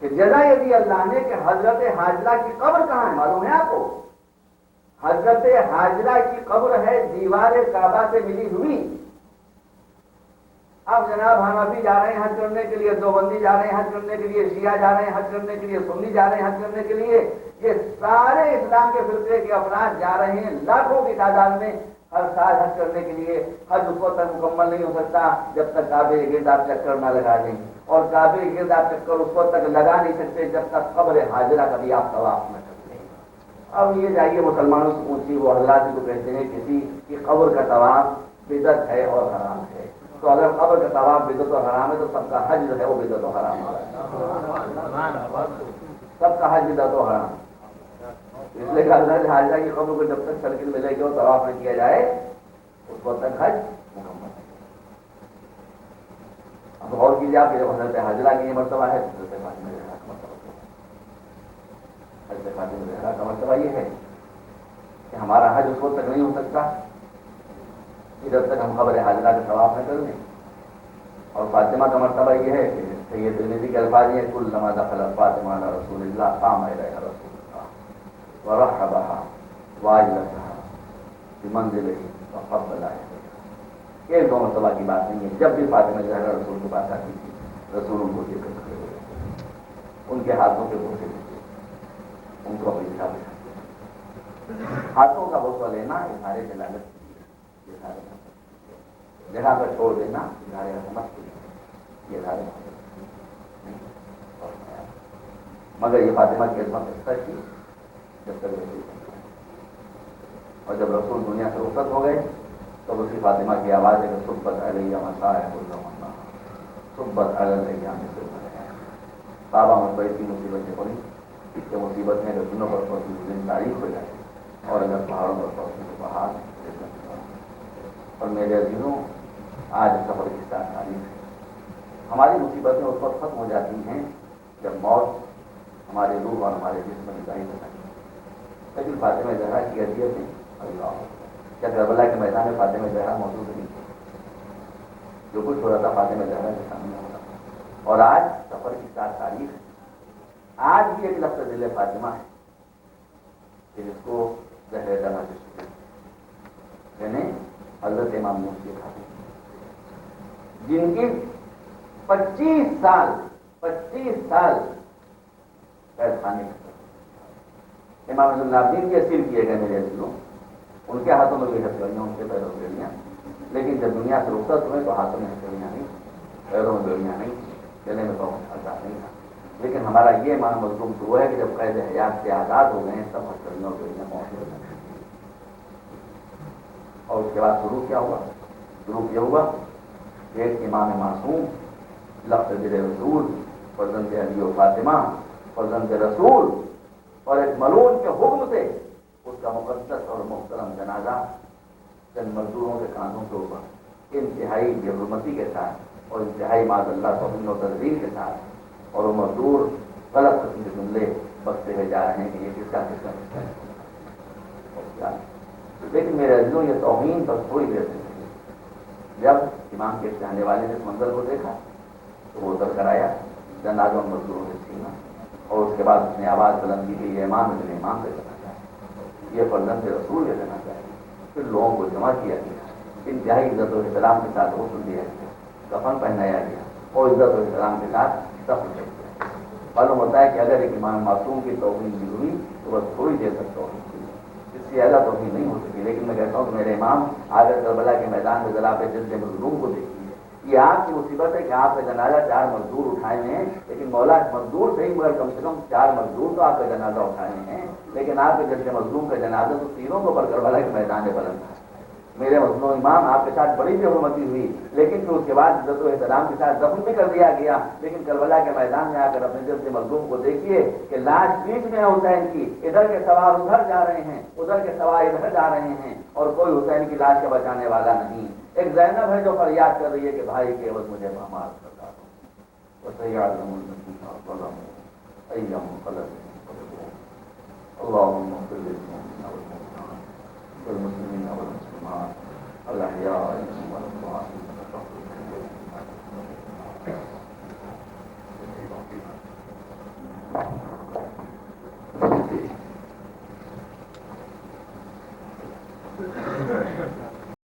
کہ جزا یہ دی اللہ نے کہ حضرت حاجرہ کی قبر کہاں ہے معلوم ہے آپ کو. حضرت حاجرہ کی قبر ہے دیوار کعبہ سے ملی ہوئی. اب جناب حنفی جا رہے ہیں حج کرنے کے لیے, دیوبندی جا رہے ہیں حج کرنے کے لیے, شیعہ جا رہے ہیں حج کرنے کے لیے, سنی جا رہے ہیں حج کرنے کے لیے. یہ سارے اسلام کے فرقے کے افراد جا رہے ہیں لاکھوں کی تعداد میں ہر سال حج کرنے کے لیے. حج اس وقت تک مکمل نہیں ہو سکتا جب تک کعبے کے گرد آپ چکر نہ لگا دیں, اور کعبے کے گرد آپ چکر اس وقت تک لگا نہیں سکتے جب تک قبر حاجرہ کا بھی آپ طواف نہ کرتے. اب یہ جائیے مسلمانوں سے پوچھیے وہ اللہ جی کو کہتے ہیں کسی کی قبر کا طواف بدعت ہے اور حرام ہے. تو اگر قبر کا طواف بدعت اور حرام ہے تو سب کا حج جو ہے وہ بدعت اور حرام ہے. سب کا حج بدعت اور حرام. اس لیے کہ حضرت حاجرہ کی قبر کو جب تک سرکل ملے گی اور طواف نہ کیا جائے اس وقت تک حج مکمل ہے. اب غور کیجیے آپ جب حضرت حاجرہ کی یہ مرتبہ ہے حضرت فاطمہ زہرا کا مرتبہ. حضرت فاطمہ زہرا کا مرتبہ یہ ہے کہ ہمارا حج اس وقت تک نہیں ہو سکتا جب تک ہم قبر حاجرہ کا طواف نہ کر لیں. اور فاطمہ کا مرتبہ یہ ہے کہ سید ترمذی کے الفاظ یہ کلما دخل فاطمہ علی رسول اللہ قام الیہ رسول اللہ ورحبها واجلسها بمنزلہ وقبلہ. یہ دو مرتبہ کی بات نہیں ہے. جب بھی فاطمہ زہرا رسول کے پاس آتی تھی رسول ان کو دیکھ کر کھڑے ہوئے, ان کے ہاتھوں کے بوسے لیتے, ان کو اپنی طرف ہاتھوں کا بوسہ لینا اظہار جلالت, جگہ پر چھوڑ دینا اظہار عظمت کی, یہ اظہار مگر یہ فاطمہ کی عظمت اس طرح کی جب تک رسول, اور جب رسول دنیا سے رخصت ہو گئے تب اسی فاطمہ کی آواز ہے کہ صبت علیہ مصائب الرحمن صبت علیہ مثل بابا مطبعی کی مصیبتیں پڑی کہ مصیبت میں اگر دنوں پر پہنچی اس دن تاریخ ہو جائے اور اگر پہاڑوں پر پہنچی تو پہاڑ. اور میرے عزیزوں آج سفر کی تاریخ ہے. ہماری مصیبتیں اس وقت ختم ہو جاتی ہیں جب موت ہمارے روح اور ہمارے جسم میں ظاہر ہوتا ہے. لیکن فاطمہ زہرا کی اذیت ہے. اللہ کیا کربلا کے میدان میں فاطمہ زہرا موجود نہیں؟ جو کچھ ہو رہا تھا فاطمہ زہرا کے سامنے ہو رہا تھا. اور آج سفر کی 4 تاریخ ہے. آج بھی ایک لفظ دل فاطمہ ہے کہ جس کو زہر ڈالا یعنی حضرت امام موسی خاتون جن کی 25 سال قید خانے میں امام حسن العابدین کے اسیر کیے گئے میرے اسیروں. ان کے ہاتھوں میں بھی ہتھیلیاں, ان کے پیروں میں بیڑیاں, لیکن جب دنیا سے رخصت ہوئے تو ہاتھوں میں ہتھیلیاں نہیں, پیروں میں بیڑیاں نہیں, گلے میں تو آزاد نہیں تھا. لیکن ہمارا یہ مان مظلوم تو ہے کہ جب قید حیات سے آزاد ہو گئے ہیں تب ہتھیلیاں اور بیڑیاں پہنچ گئے. اور اس کے بعد شروع کیا ہوا؟ شروع یہ ہوا ایک امام معصوم لفظ دل رسول فرزند علی و فاطمہ فرزند رسول اور ایک ملعون کے حکم سے اس کا مقدس اور محترم جنازہ چند مزدوروں کے کاندھوں کے اوپر انتہائی بے حرمتی کے ساتھ اور انتہائی معاذ اللہ توہین و تذلیل کے ساتھ, اور وہ مزدور غلط قسم کے جملے بکتے ہوئے جا رہے ہیں کہ یہ کس کا ہے. لیکن میرے عزیزوں یہ توہین پر تھوڑی دیر سے جب امام کے چاہنے والے نے اس منظر کو دیکھا تو وہ اتر کر آیا جنازوں مزدوروں سے چھینا, اور اس کے بعد اس نے آواز بلند کی کہ یہ امام ابن امام سے کرنا چاہے, یہ فرزند رسول سے کرنا چاہے. پھر لوگوں کو جمع کیا گیا, انتہائی عزت و احترام کے ساتھ غسل دیا گیا, کفن پہنایا گیا اور عزت و احترام کے ساتھ دفن کیا گیا. معلوم ہوتا ہے کہ اگر ایک امام معصوم کی توہین بھی ہوئی تو بس تھوڑی دیر تک توہین ہوئی, اس سے زیادہ توہین نہیں ہو سکی. لیکن میں کہتا ہوں کہ میرے امام آگر کربلا کے میدان میں ذرا پہ جلد مظلوم کو دیکھیے. یہ آپ کی مصیبت ہے کہ آپ کا جنازہ 4 مزدور اٹھائے ہوئے ہیں, لیکن مولا مزدور صحیح مگر کم سے کم 4 مزدور تو آپ کا جنازہ اٹھائے ہیں, لیکن آپ کے جلد مظلوم کا جنازہ تو تینوں کو پر کربلا کے میدان میں بلند تھا. میرے مظلوم امام آپ کے ساتھ بڑی بے حرمتی ہوئی, لیکن پھر اس کے بعد عزت و احترام کے ساتھ دفن بھی کر دیا گیا. لیکن کربلا کے میدان میں آ کر اپنے جلد مظلوم کو دیکھیے کہ لاش بیچ میں حسین کی, ادھر کے سوار ادھر جا رہے ہیں, ادھر کے سوار ادھر جا رہے ہیں, اور کوئی حسین کی لاش کا بچانے والا نہیں. ایک زینب ہے جو فریاد کر رہی ہے کہ بھائی کے عوض مجھے معاف کرتا ہوں. اللهم اغفر للمؤمنين والمسلمين والمسلمات الأحياء